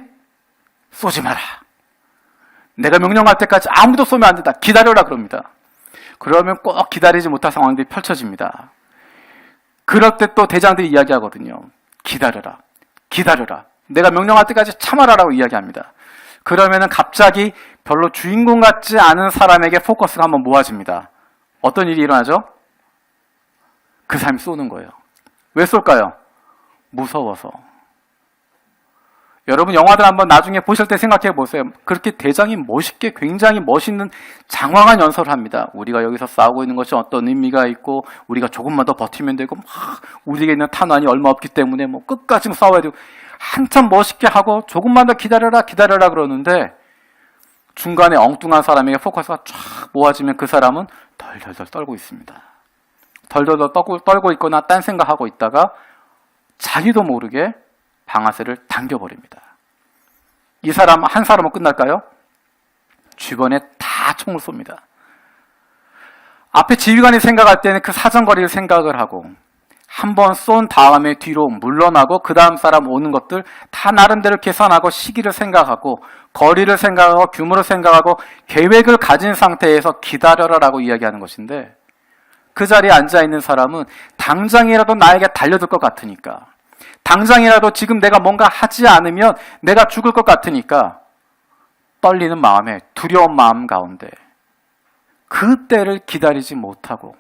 쏘지 마라. 내가 명령할 때까지 아무도 쏘면 안 된다. 기다려라 그럽니다. 그러면 꼭 기다리지 못할 상황들이 펼쳐집니다. 그럴 때 또 대장들이 이야기하거든요. 기다려라. 내가 명령할 때까지 참아라라고 이야기합니다. 그러면은 갑자기 별로 주인공 같지 않은 사람에게 포커스가 한번 모아집니다. 어떤 일이 일어나죠? 그 사람이 쏘는 거예요. 왜 쏠까요? 무서워서. 여러분 영화들 한번 나중에 보실 때 생각해 보세요. 그렇게 대장이 멋있게 굉장히 멋있는 장황한 연설을 합니다. 우리가 여기서 싸우고 있는 것이 어떤 의미가 있고 우리가 조금만 더 버티면 되고 우리에게 있는 탄환이 얼마 없기 때문에 끝까지 싸워야 되고 한참 멋있게 하고 조금만 더 기다려라 그러는데 중간에 엉뚱한 사람에게 포커스가 쫙 모아지면 그 사람은 덜덜덜 떨고 있습니다. 덜덜덜 떨고 있거나 딴 생각하고 있다가 자기도 모르게 방아쇠를 당겨버립니다. 이 사람 한 사람은 끝날까요? 주변에 다 총을 쏩니다. 앞에 지휘관이 생각할 때는 그 사정거리를 생각을 하고 한 번 쏜 다음에 뒤로 물러나고 그 다음 사람 오는 것들 다 나름대로 계산하고 시기를 생각하고 거리를 생각하고 규모를 생각하고 계획을 가진 상태에서 기다려라라고 이야기하는 것인데 그 자리에 앉아있는 사람은 당장이라도 나에게 달려들 것 같으니까 당장이라도 지금 내가 뭔가 하지 않으면 내가 죽을 것 같으니까 떨리는 마음에 두려운 마음 가운데 그 때를 기다리지 못하고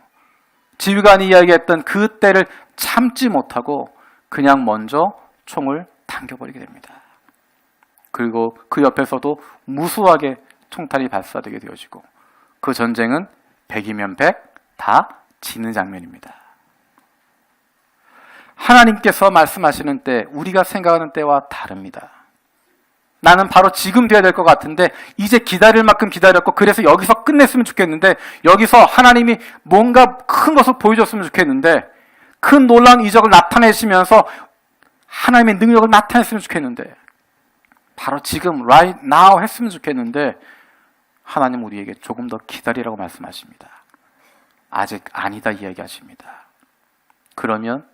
지휘관이 이야기했던 그 때를 참지 못하고 그냥 먼저 총을 당겨버리게 됩니다. 그리고 그 옆에서도 무수하게 총탄이 발사되게 되어지고 그 전쟁은 100이면 100 다 지는 장면입니다. 하나님께서 말씀하시는 때 우리가 생각하는 때와 다릅니다. 나는 바로 지금 돼야 될 것 같은데 이제 기다릴 만큼 기다렸고 그래서 여기서 끝냈으면 좋겠는데 여기서 하나님이 뭔가 큰 것을 보여줬으면 좋겠는데 큰 놀라운 이적을 나타내시면서 하나님의 능력을 나타냈으면 좋겠는데 바로 지금 right now 했으면 좋겠는데 하나님 우리에게 조금 더 기다리라고 말씀하십니다. 아직 아니다 이야기하십니다. 그러면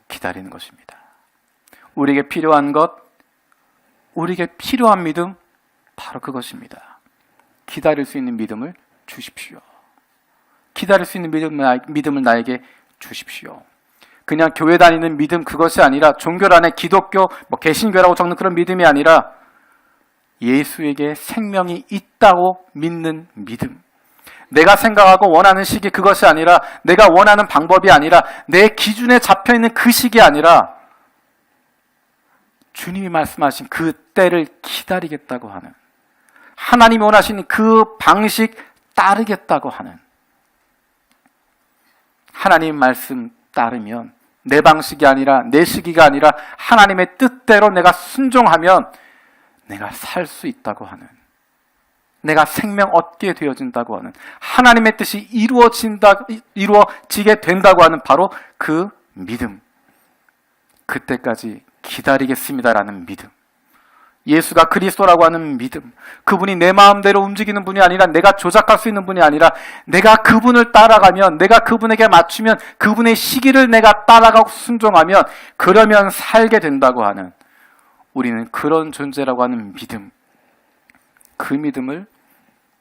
기다리는 것입니다. 우리에게 필요한 믿음 바로 그것입니다. 기다릴 수 있는 믿음을 주십시오. 기다릴 수 있는 믿음을 나에게 주십시오. 그냥 교회 다니는 믿음 그것이 아니라 종교 안에 기독교 개신교라고 적는 그런 믿음이 아니라 예수에게 생명이 있다고 믿는 믿음. 내가 생각하고 원하는 시기 그것이 아니라 내가 원하는 방법이 아니라 내 기준에 잡혀있는 그 시기 아니라 주님이 말씀하신 그 때를 기다리겠다고 하는 하나님이 원하시는 그 방식 따르겠다고 하는 하나님 말씀 따르면 내 방식이 아니라 내 시기가 아니라 하나님의 뜻대로 내가 순종하면 내가 살 수 있다고 하는 내가 생명 얻게 되어진다고 하는 하나님의 뜻이 이루어지게 된다고 하는 바로 그 믿음. 그때까지 기다리겠습니다라는 믿음. 예수가 그리스도라고 하는 믿음. 그분이 내 마음대로 움직이는 분이 아니라 내가 조작할 수 있는 분이 아니라 내가 그분을 따라가면 내가 그분에게 맞추면 그분의 시기를 내가 따라가고 순종하면 그러면 살게 된다고 하는 우리는 그런 존재라고 하는 믿음. 그 믿음을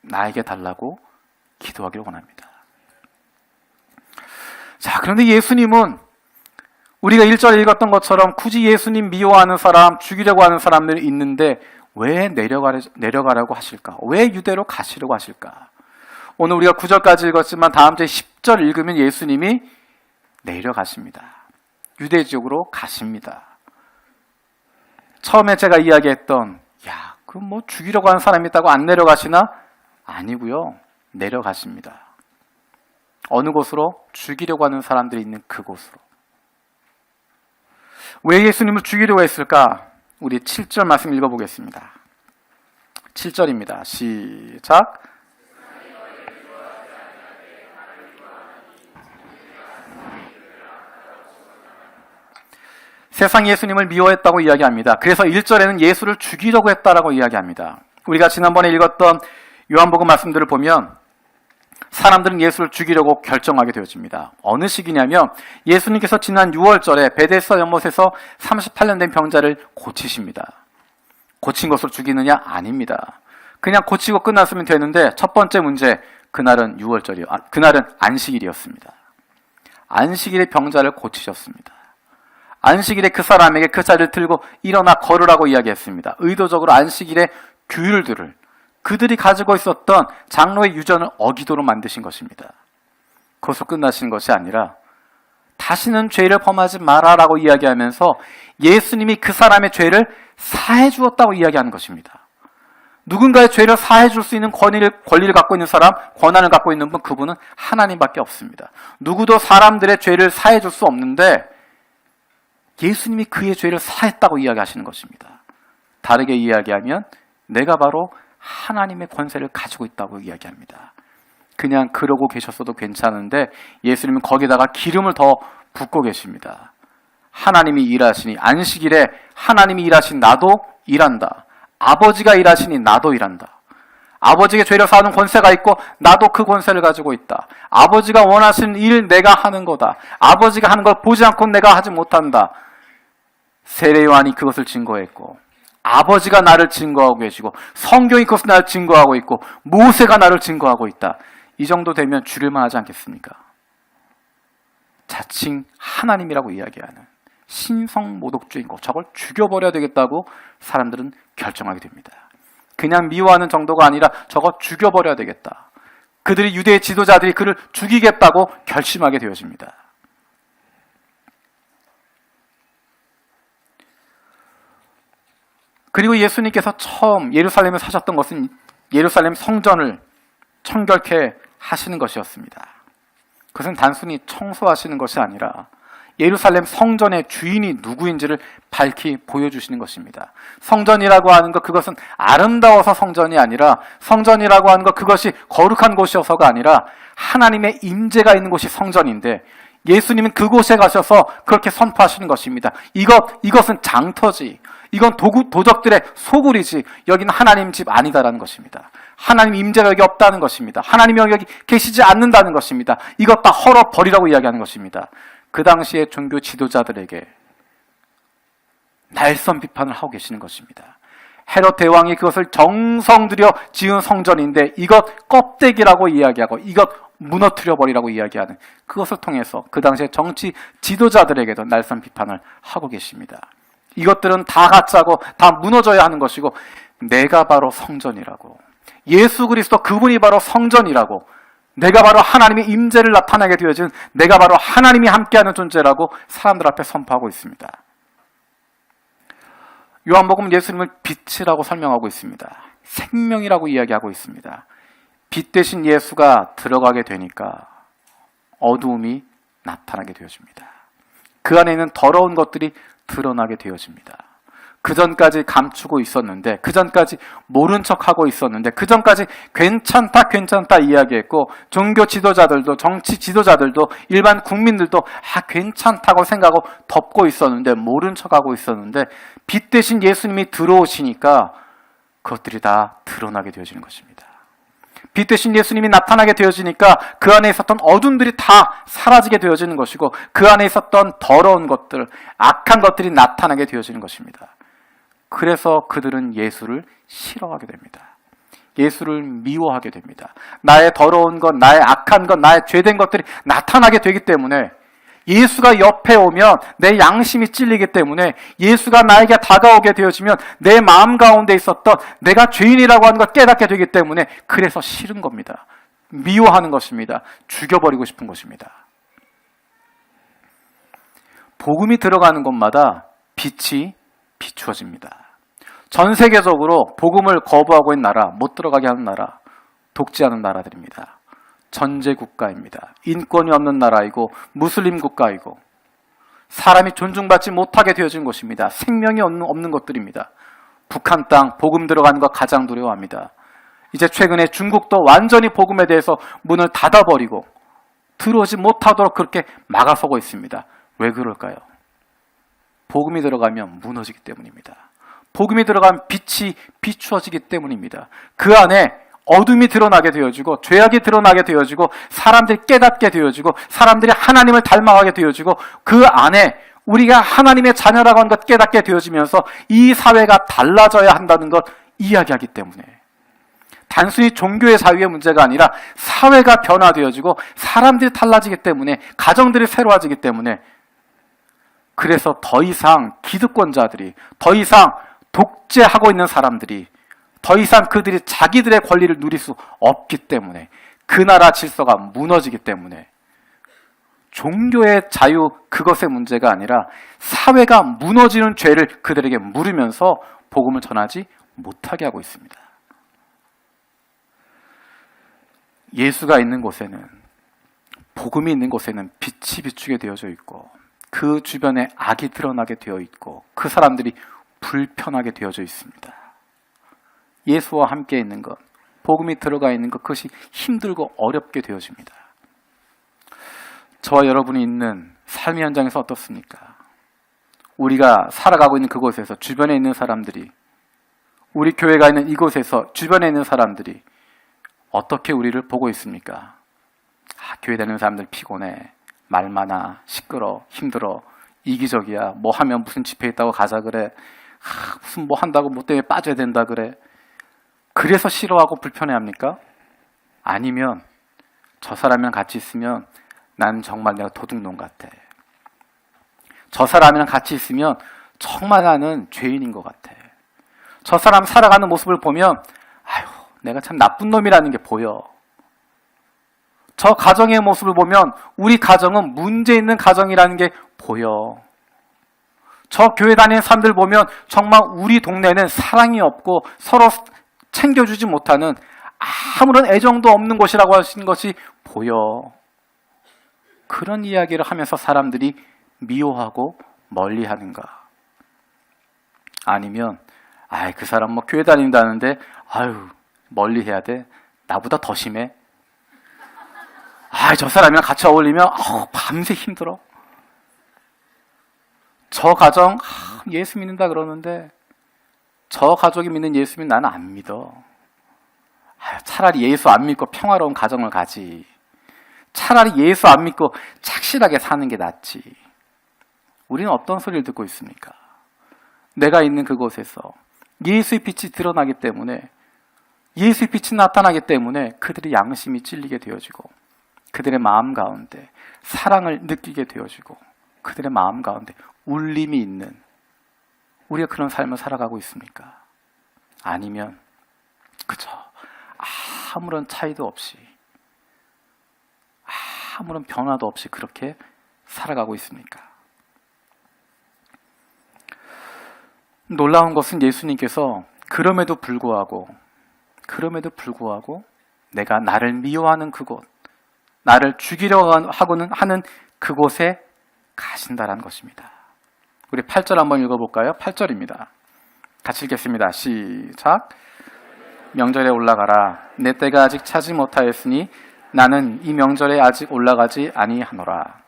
나에게 달라고 기도하기를 원합니다. 자, 그런데 예수님은 우리가 1절에 읽었던 것처럼 굳이 예수님 미워하는 사람, 죽이려고 하는 사람들이 있는데 왜 내려가라고 하실까? 왜 유대로 가시려고 하실까? 오늘 우리가 9절까지 읽었지만 다음 주에 10절 읽으면 예수님이 내려가십니다. 유대 지역으로 가십니다. 처음에 제가 이야기했던 그 뭐 죽이려고 하는 사람이 있다고 안 내려가시나? 아니고요. 내려가십니다. 어느 곳으로? 죽이려고 하는 사람들이 있는 그곳으로. 왜 예수님을 죽이려고 했을까? 우리 7절 말씀 읽어보겠습니다. 7절입니다. 시작. 세상이 예수님을 미워했다고 이야기합니다. 그래서 1절에는 예수를 죽이려고 했다라고 이야기합니다. 우리가 지난번에 읽었던 요한복음 말씀들을 보면 사람들은 예수를 죽이려고 결정하게 되어집니다. 어느 시기냐면 예수님께서 지난 6월절에 베데스다 연못에서 38년 된 병자를 고치십니다. 고친 것으로 죽이느냐? 아닙니다. 그냥 고치고 끝났으면 되는데 첫 번째 문제, 그날은 6월절이요. 그날은 안식일이었습니다. 안식일에 병자를 고치셨습니다. 안식일에 그 사람에게 그 자리를 들고 일어나 걸으라고 이야기했습니다. 의도적으로 안식일의 규율들을 그들이 가지고 있었던 장로의 유전을 어기도록 만드신 것입니다. 그것으로 끝나신 것이 아니라 다시는 죄를 범하지 마라라고 이야기하면서 예수님이 그 사람의 죄를 사해 주었다고 이야기하는 것입니다. 누군가의 죄를 사해 줄 수 있는 권리를 갖고 있는 사람, 권한을 갖고 있는 분, 그분은 하나님밖에 없습니다. 누구도 사람들의 죄를 사해 줄 수 없는데 예수님이 그의 죄를 사했다고 이야기하시는 것입니다. 다르게 이야기하면 내가 바로 하나님의 권세를 가지고 있다고 이야기합니다. 그냥 그러고 계셨어도 괜찮은데 예수님은 거기다가 기름을 더 붓고 계십니다. 하나님이 일하시니 안식일에 하나님이 일하신 나도 일한다. 아버지가 일하시니 나도 일한다. 아버지에게 죄를 사하는 권세가 있고 나도 그 권세를 가지고 있다. 아버지가 원하시는 일 내가 하는 거다. 아버지가 하는 걸 보지 않고 내가 하지 못한다. 세례 요한이 그것을 증거했고 아버지가 나를 증거하고 계시고 성경이 그것을 나를 증거하고 있고 모세가 나를 증거하고 있다. 이 정도 되면 죽일만 하지 않겠습니까? 자칭 하나님이라고 이야기하는 신성모독주의인 거, 저걸 죽여버려야 되겠다고 사람들은 결정하게 됩니다. 그냥 미워하는 정도가 아니라 저거 죽여버려야 되겠다. 그들이 유대의 지도자들이 그를 죽이겠다고 결심하게 되어집니다. 그리고 예수님께서 처음 예루살렘에 사셨던 것은 예루살렘 성전을 청결케 하시는 것이었습니다. 그것은 단순히 청소하시는 것이 아니라 예루살렘 성전의 주인이 누구인지를 밝히 보여주시는 것입니다. 성전이라고 하는 것, 그것은 아름다워서 성전이 아니라, 성전이라고 하는 것, 그것이 거룩한 곳이어서가 아니라 하나님의 임재가 있는 곳이 성전인데 예수님은 그곳에 가셔서 그렇게 선포하시는 것입니다. 이것은 장터지, 이건 도적들의 소굴이지, 여기는 하나님 집 아니다라는 것입니다. 하나님 임재가 여기 없다는 것입니다. 하나님이 여기 계시지 않는다는 것입니다. 이것 다 헐어버리라고 이야기하는 것입니다. 그 당시에 종교 지도자들에게 날선 비판을 하고 계시는 것입니다. 헤롯 대왕이 그것을 정성 들여 지은 성전인데 이것 껍데기라고 이야기하고 이것 무너뜨려버리라고 이야기하는, 그것을 통해서 그 당시에 정치 지도자들에게도 날선 비판을 하고 계십니다. 이것들은 다 가짜고 다 무너져야 하는 것이고 내가 바로 성전이라고, 예수 그리스도 그분이 바로 성전이라고, 내가 바로 하나님의 임재를 나타나게 되어진, 내가 바로 하나님이 함께하는 존재라고 사람들 앞에 선포하고 있습니다. 요한복음은 예수님을 빛이라고 설명하고 있습니다. 생명이라고 이야기하고 있습니다. 빛 대신 예수가 들어가게 되니까 어두움이 나타나게 되어집니다. 그 안에 있는 더러운 것들이 드러나게 되어집니다. 그 전까지 감추고 있었는데, 그 전까지 모른 척하고 있었는데, 그 전까지 괜찮다 이야기했고, 종교 지도자들도, 정치 지도자들도, 일반 국민들도 괜찮다고 생각하고 덮고 있었는데, 모른 척하고 있었는데, 빛 대신 예수님이 들어오시니까 그것들이 다 드러나게 되어지는 것입니다. 빛 대신 예수님이 나타나게 되어지니까 그 안에 있었던 어둠들이 다 사라지게 되어지는 것이고, 그 안에 있었던 더러운 것들, 악한 것들이 나타나게 되어지는 것입니다. 그래서 그들은 예수를 싫어하게 됩니다. 예수를 미워하게 됩니다. 나의 더러운 것, 나의 악한 것, 나의 죄된 것들이 나타나게 되기 때문에, 예수가 옆에 오면 내 양심이 찔리기 때문에, 예수가 나에게 다가오게 되어지면 내 마음 가운데 있었던 내가 죄인이라고 하는 걸 깨닫게 되기 때문에, 그래서 싫은 겁니다. 미워하는 것입니다. 죽여버리고 싶은 것입니다. 복음이 들어가는 곳마다 빛이 비추어집니다. 전 세계적으로 복음을 거부하고 있는 나라, 못 들어가게 하는 나라, 독재하는 나라들입니다. 전제 국가입니다. 인권이 없는 나라이고 무슬림 국가이고 사람이 존중받지 못하게 되어진 것입니다. 생명이 없는 것들입니다. 북한 땅 복음 들어가는 거 가장 두려워합니다. 이제 최근에 중국도 완전히 복음에 대해서 문을 닫아버리고 들어오지 못하도록 그렇게 막아서고 있습니다. 왜 그럴까요? 복음이 들어가면 무너지기 때문입니다. 복음이 들어가면 빛이 비추어지기 때문입니다. 그 안에 어둠이 드러나게 되어지고 죄악이 드러나게 되어지고 사람들이 깨닫게 되어지고 사람들이 하나님을 닮아가게 되어지고 그 안에 우리가 하나님의 자녀라고 하는 것 깨닫게 되어지면서 이 사회가 달라져야 한다는 것 이야기하기 때문에 단순히 종교의 자유의 문제가 아니라 사회가 변화되어지고 사람들이 달라지기 때문에 가정들이 새로워지기 때문에 그래서 더 이상 기득권자들이 더 이상 독재하고 있는 사람들이 더 이상 그들이 자기들의 권리를 누릴 수 없기 때문에 그 나라 질서가 무너지기 때문에 종교의 자유 그것의 문제가 아니라 사회가 무너지는 죄를 그들에게 물으면서 복음을 전하지 못하게 하고 있습니다. 예수가 있는 곳에는 복음이 있는 곳에는 빛이 비추게 되어져 있고 그 주변에 악이 드러나게 되어 있고 그 사람들이 불편하게 되어져 있습니다. 예수와 함께 있는 것, 복음이 들어가 있는 것, 그것이 힘들고 어렵게 되어집니다. 저와 여러분이 있는 삶의 현장에서 어떻습니까? 우리가 살아가고 있는 그곳에서 주변에 있는 사람들이 우리 교회가 있는 이곳에서 주변에 있는 사람들이 어떻게 우리를 보고 있습니까? 교회 다니는 사람들 피곤해, 말 많아, 시끄러, 힘들어, 이기적이야, 뭐 하면 무슨 집회 있다고 가자 그래, 무슨 뭐 한다고 뭐 때문에 빠져야 된다 그래. 그래서 싫어하고 불편해합니까? 아니면 저 사람이랑 같이 있으면 난 정말 내가 도둑놈 같아. 저 사람이랑 같이 있으면 정말 나는 죄인인 것 같아. 저 사람 살아가는 모습을 보면 아유, 내가 참 나쁜 놈이라는 게 보여. 저 가정의 모습을 보면 우리 가정은 문제 있는 가정이라는 게 보여. 저 교회 다니는 사람들 보면 정말 우리 동네는 사랑이 없고 서로 챙겨주지 못하는 아무런 애정도 없는 곳이라고 하시는 것이 보여. 그런 이야기를 하면서 사람들이 미워하고 멀리하는가? 아니면 그 사람 뭐 교회 다닌다는데 멀리해야 돼. 나보다 더 심해. 저 사람이랑 같이 어울리면 밤새 힘들어. 저 가정 예수 믿는다 그러는데 저 가족이 믿는 예수 믿는 나는 안 믿어. 차라리 예수 안 믿고 평화로운 가정을 가지. 차라리 예수 안 믿고 착실하게 사는 게 낫지. 우리는 어떤 소리를 듣고 있습니까? 내가 있는 그곳에서 예수의 빛이 드러나기 때문에 예수의 빛이 나타나기 때문에 그들의 양심이 찔리게 되어지고 그들의 마음 가운데 사랑을 느끼게 되어지고 그들의 마음 가운데 울림이 있는 우리가 그런 삶을 살아가고 있습니까? 아니면 그저 아무런 차이도 없이 아무런 변화도 없이 그렇게 살아가고 있습니까? 놀라운 것은 예수님께서 그럼에도 불구하고 내가 나를 미워하는 그곳, 나를 죽이려고 하는 그곳에 가신다라는 것입니다. 우리 8절 한번 읽어볼까요? 8절입니다. 같이 읽겠습니다. 시작. 명절에 올라가라. 내 때가 아직 차지 못하였으니 나는 이 명절에 아직 올라가지 아니하노라.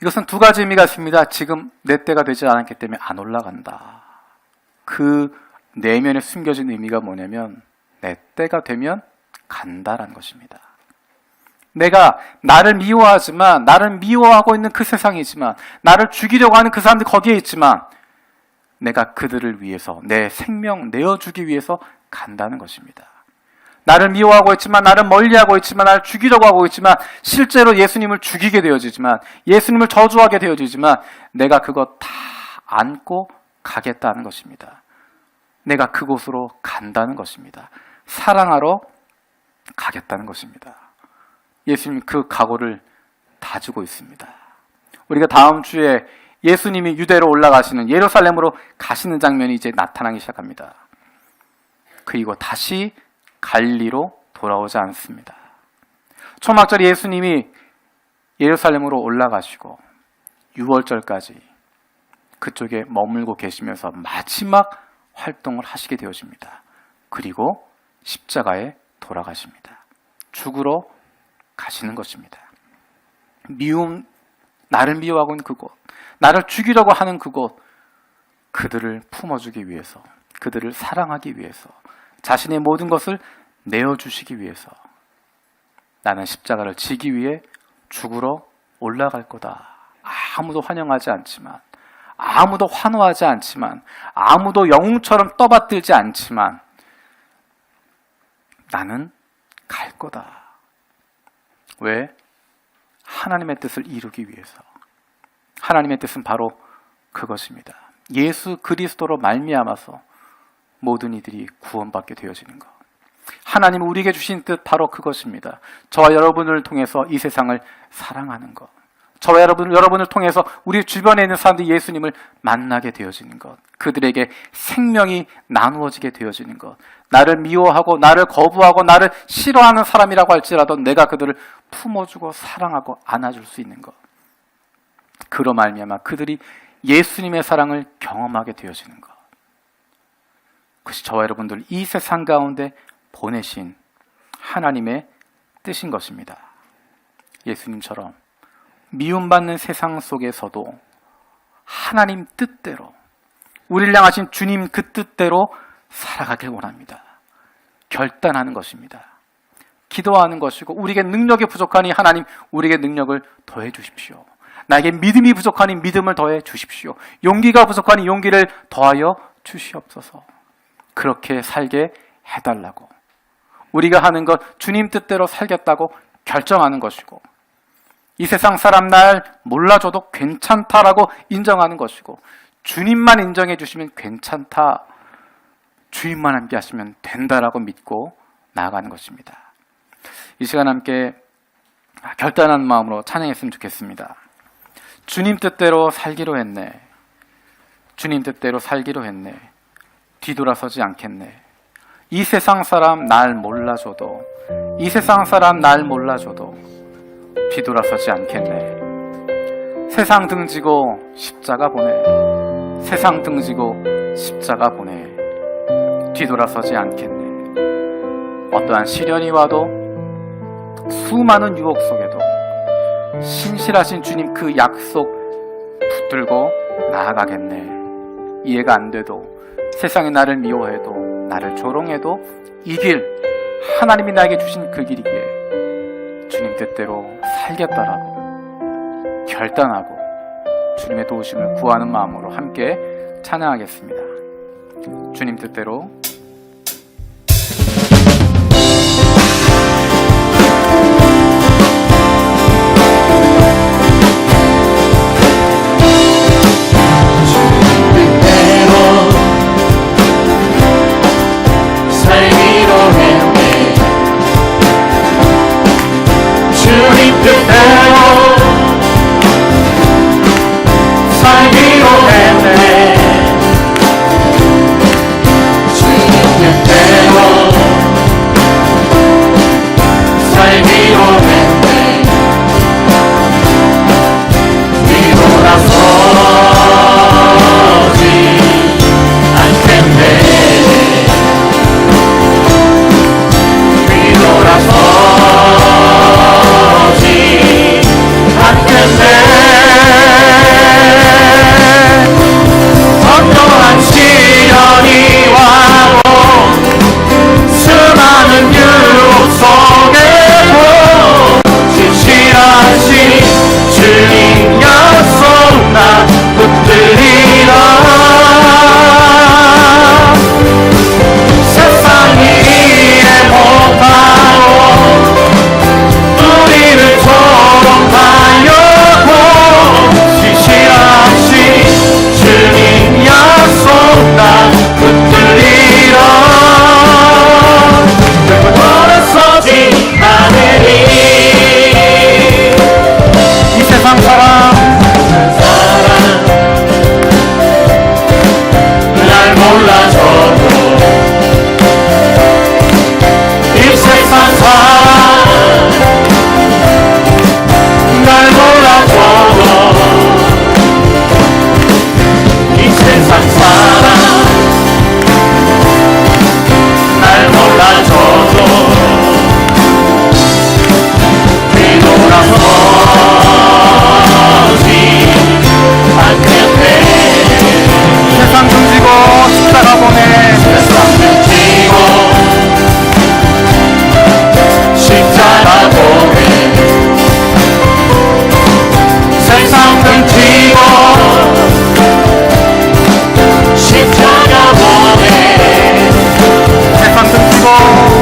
이것은 두 가지 의미가 있습니다. 지금 내 때가 되지 않았기 때문에 안 올라간다. 그 내면에 숨겨진 의미가 뭐냐면 내 때가 되면 간다라는 것입니다. 내가 나를 미워하지만 나를 미워하고 있는 그 세상이지만 나를 죽이려고 하는 그 사람들이 거기에 있지만 내가 그들을 위해서 내 생명 내어주기 위해서 간다는 것입니다. 나를 미워하고 있지만 나를 멀리하고 있지만 나를 죽이려고 하고 있지만 실제로 예수님을 죽이게 되어지지만 예수님을 저주하게 되어지지만 내가 그것 다 안고 가겠다는 것입니다. 내가 그곳으로 간다는 것입니다. 사랑하러 가겠다는 것입니다. 예수님 그 각오를 다지고 있습니다. 우리가 다음 주에 예수님이 유대로 올라가시는, 예루살렘으로 가시는 장면이 이제 나타나기 시작합니다. 그리고 다시 갈릴리로 돌아오지 않습니다. 초막절에 예수님이 예루살렘으로 올라가시고 6월절까지 그쪽에 머물고 계시면서 마지막 활동을 하시게 되어집니다. 그리고 십자가에 돌아가십니다. 죽으러 가시는 것입니다. 나를 미워하고 있는 그곳, 나를 죽이려고 하는 그곳, 그들을 품어주기 위해서, 그들을 사랑하기 위해서, 자신의 모든 것을 내어주시기 위해서 나는 십자가를 지기 위해 죽으러 올라갈 거다. 아무도 환영하지 않지만, 아무도 환호하지 않지만, 아무도 영웅처럼 떠받들지 않지만 나는 갈 거다. 왜? 하나님의 뜻을 이루기 위해서. 하나님의 뜻은 바로 그것입니다. 예수 그리스도로 말미암아서 모든 이들이 구원받게 되어지는 것. 하나님 우리에게 주신 뜻 바로 그것입니다. 저와 여러분을 통해서 이 세상을 사랑하는 것. 저와 여러분을 통해서 우리 주변에 있는 사람들이 예수님을 만나게 되어지는 것. 그들에게 생명이 나누어지게 되어지는 것. 나를 미워하고 나를 거부하고 나를 싫어하는 사람이라고 할지라도 내가 그들을 품어주고 사랑하고 안아줄 수 있는 것. 그로 말미암아 그들이 예수님의 사랑을 경험하게 되어지는 것. 그것이 저와 여러분들 이 세상 가운데 보내신 하나님의 뜻인 것입니다. 예수님처럼 미움받는 세상 속에서도 하나님 뜻대로, 우리를 향하신 주님 그 뜻대로 살아가길 원합니다. 결단하는 것입니다. 기도하는 것이고, 우리에게 능력이 부족하니 하나님 우리에게 능력을 더해 주십시오. 나에게 믿음이 부족하니 믿음을 더해 주십시오. 용기가 부족하니 용기를 더하여 주시옵소서. 그렇게 살게 해달라고, 우리가 하는 것 주님 뜻대로 살겠다고 결정하는 것이고, 이 세상 사람 날 몰라줘도 괜찮다라고 인정하는 것이고, 주님만 인정해 주시면 괜찮다, 주님만 함께 하시면 된다라고 믿고 나아가는 것입니다. 이 시간 함께 결단한 마음으로 찬양했으면 좋겠습니다. 주님 뜻대로 살기로 했네. 주님 뜻대로 살기로 했네. 뒤돌아서지 않겠네. 이 세상 사람 날 몰라줘도, 이 세상 사람 날 몰라줘도 뒤돌아서지 않겠네. 세상 등지고 십자가 보내. 세상 등지고 십자가 보내. 뒤돌아서지 않겠네. 어떠한 시련이 와도, 수많은 유혹 속에도 신실하신 주님 그 약속 붙들고 나아가겠네. 이해가 안 돼도, 세상이 나를 미워해도, 나를 조롱해도 이 길, 하나님이 나에게 주신 그 길이기에 주님 뜻대로 살겠다라고 결단하고 주님의 도우심을 구하는 마음으로 함께 찬양하겠습니다. 주님 뜻대로. 살기로 했네.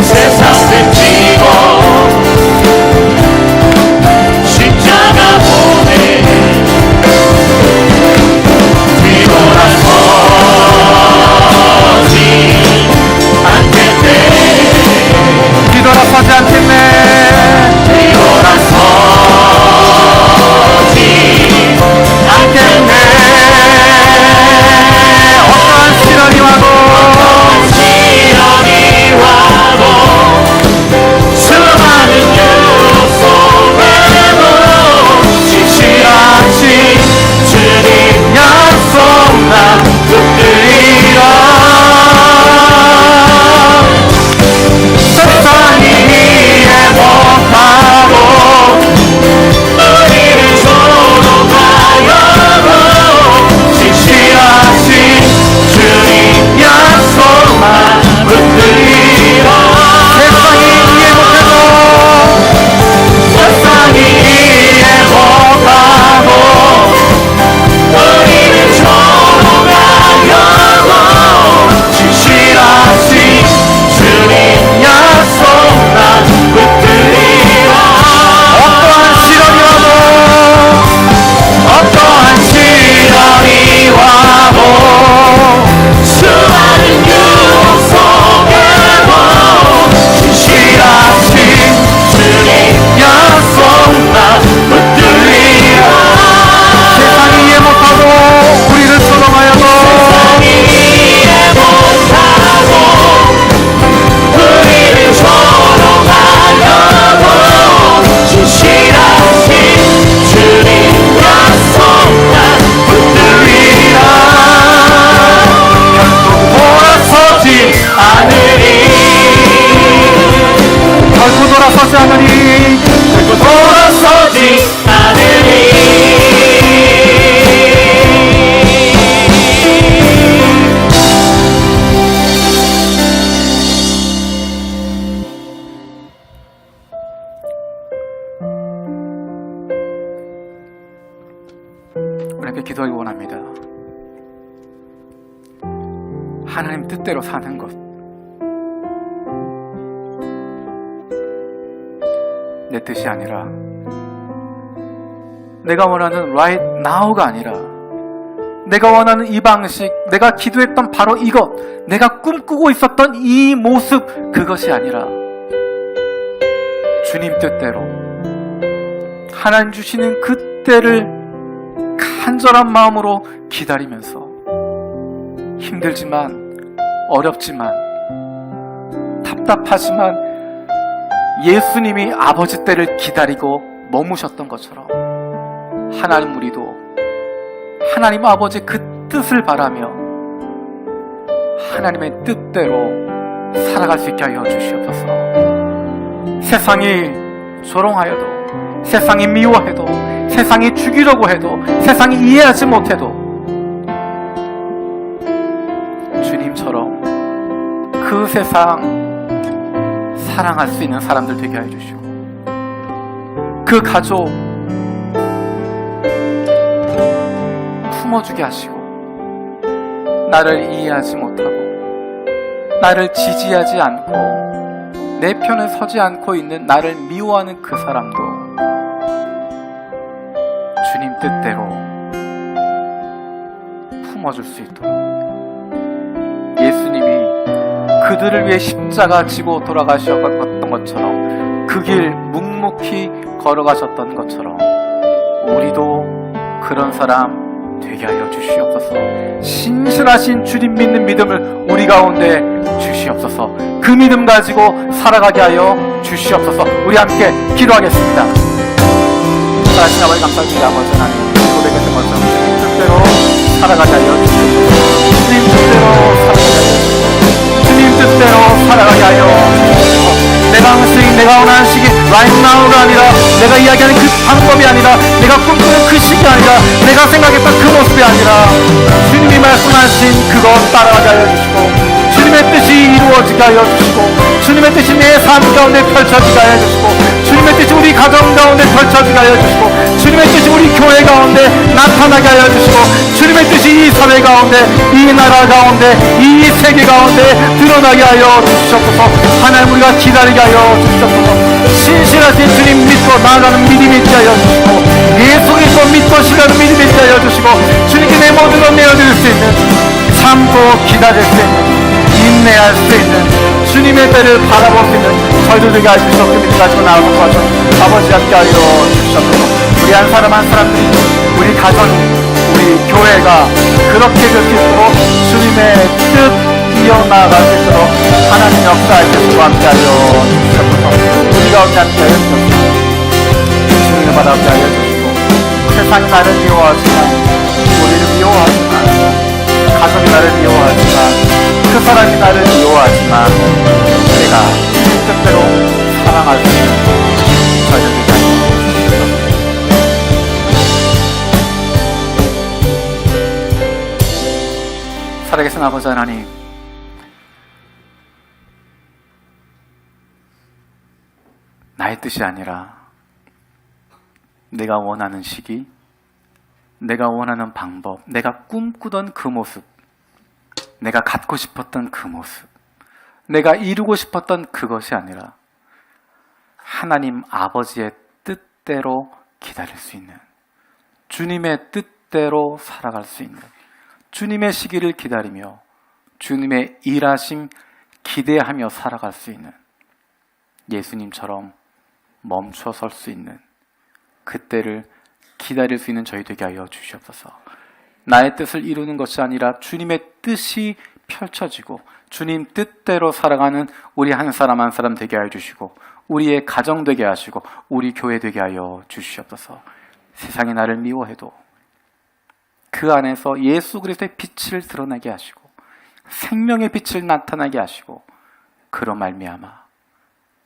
세상 뱀지고 십자가 보내 뒤돌아서지 않겠네. 뒤돌아서지 않겠네. 뒤돌아서지 않겠네. 어떠한 시련이 와도 수많은 유혹 속에도 지치 않지 주님 약속 난 붙들리라. 세상이 이해 못하고 우리를 서로 가여도 지치 않지 주님 약속만 붙들리라. 세상이 이해 못하고 우리는 서로 가여도 지시하신 주님 약속 난 붙들리라. 어떠한 시련이 와도 수많은 유혹 속에도 지시하신 주님 약속 난 붙들리라. 세상이 이해 못하고 우리를 썰어가야도 세상이 이해 못하고 우리를 서로 가려도 지시하신 주님 약속 난 붙들리라. 결국 돌아서지 않으리. 결국 돌아서지 않으니 결국 돌아서지 않으리. 우리에게 기도하기 원합니다. 하나님 뜻대로 사는 것, 내 뜻이 아니라, 내가 원하는 right now가 아니라, 내가 원하는 이 방식, 내가 기도했던 바로 이것, 내가 꿈꾸고 있었던 이 모습, 그것이 아니라 주님 뜻대로 하나님 주시는 그 때를 간절한 마음으로 기다리면서 힘들지만 어렵지만 답답하지만 예수님이 아버지 때를 기다리고 머무셨던 것처럼 하나님 우리도 하나님 아버지의 그 뜻을 바라며 하나님의 뜻대로 살아갈 수 있게 하여 주시옵소서. 세상이 조롱하여도, 세상이 미워해도, 세상이 죽이려고 해도, 세상이 이해하지 못해도 주님처럼 그 세상 사랑할 수 있는 사람들 되게 하여 주시고, 그 가족 품어주게 하시고, 나를 이해하지 못하고 나를 지지하지 않고 내 편에 서지 않고 있는 나를 미워하는 그 사람도 주님 뜻대로 품어줄 수 있도록, 예수님이 그들을 위해 십자가 지고 돌아가셨던 것처럼, 그 길 묵묵히 걸어가셨던 것처럼 우리도 그런 사람 되게 하여 주시옵소서. 신실하신 주님 믿는 믿음을 우리 가운데 주시옵소서. 그 믿음 가지고 살아가게 하여 주시옵소서. 우리 함께 기도하겠습니다. 살아계신 아버지 감사드립니다. 아버지 하나님, 고백했던 것처럼 주님 뜻대로 살아가게 하여 주시옵소서. 주님 뜻대로 살아가게 하여 주시옵소서. 주님 뜻대로 살아가게 하여 주시옵소서. 내 방식, 내가 원하는 시기 right now가 아니라, 내가 이야기하는 그 방법이 아니라, 내가 꿈꾸는 그 시기 아니라, 내가 생각했던 그 모습이 아니라 주님이 말씀하신 그것 따라가게 하여 주시고, 주님의 뜻이 이루어지게 하여 주시고, 주님의 뜻이 내 삶 가운데 펼쳐지게 하여 주시고, 주님의 뜻이 우리 가정 가운데 펼쳐지게 하여 주시고, 주님의 뜻이 우리 교회 가운데 나타나게 하여 주시고, 주님의 뜻이 이 사회 가운데, 이 나라 가운데, 이 세계 가운데 드러나게 하여 주시옵소서. 하나님, 우리가 기다리게 하여 주시옵소서. 신실하신 주님 믿고 나아가는 믿음이 있게 하여 주시고, 예수 그리스도 믿고 시간 믿음이 있게 하여 주시고, 주님께 내 모든 것 내어드릴 수 있는, 참고 기다릴 수 있는, 인내할 수 있는, 주님의 때를 바라볼 수 있는 저희들 되게 하여 주시옵소서. 믿음 가지고 나아가서 도와줘 아버지 함께 하여 주시옵소서. 우리 한 사람 한 사람들이, 우리 가정이, 우리 교회가 그렇게 될 수 있도록 주님의 뜻 이어나갈 수 있도록 하나님 역사에 계시고 함께하여 주시옵소서. 우리 가운데 함께하여 주시옵소서. 주님의 바다 함께하여 주시고, 세상이 나를 미워하지만, 우리를 미워하지만, 가족이 나를 미워하지만, 그 사람이 나를 미워하지만, 내가 뜻대로 사랑할 수 있는 저희들 되게 하여 주시옵소서. 살아계신 아버지 하나님, 나의 뜻이 아니라 내가 원하는 시기, 내가 원하는 방법, 내가 꿈꾸던 그 모습, 내가 갖고 싶었던 그 모습, 내가 이루고 싶었던 그것이 아니라 하나님 아버지의 뜻대로 기다릴 수 있는, 주님의 뜻대로 살아갈 수 있는, 주님의 시기를 기다리며 주님의 일하심 기대하며 살아갈 수 있는, 예수님처럼 멈춰 설 수 있는 그때를 기다릴 수 있는 저희 되게 하여 주시옵소서. 나의 뜻을 이루는 것이 아니라 주님의 뜻이 펼쳐지고 주님 뜻대로 살아가는 우리 한 사람 한 사람 되게 하여 주시고, 우리의 가정 되게 하시고, 우리 교회 되게 하여 주시옵소서. 세상이 나를 미워해도 그 안에서 예수 그리스도의 빛을 드러나게 하시고, 생명의 빛을 나타나게 하시고, 그로 말미암아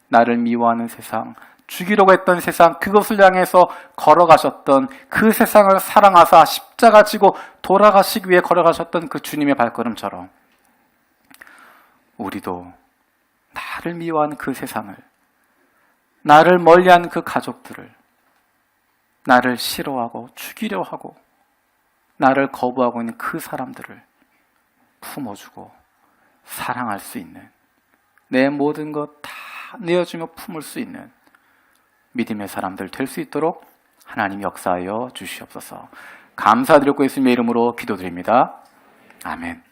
나를 미워하는 세상, 죽이려고 했던 세상, 그것을 향해서 걸어가셨던, 그 세상을 사랑하사 십자가 지고 돌아가시기 위해 걸어가셨던 그 주님의 발걸음처럼 우리도 나를 미워하는 그 세상을, 나를 멀리하는 그 가족들을, 나를 싫어하고 죽이려 하고 나를 거부하고 있는 그 사람들을 품어주고 사랑할 수 있는, 내 모든 것 다 내어주며 품을 수 있는 믿음의 사람들 될 수 있도록 하나님 역사하여 주시옵소서. 감사드리고 예수님의 이름으로 기도드립니다. 아멘.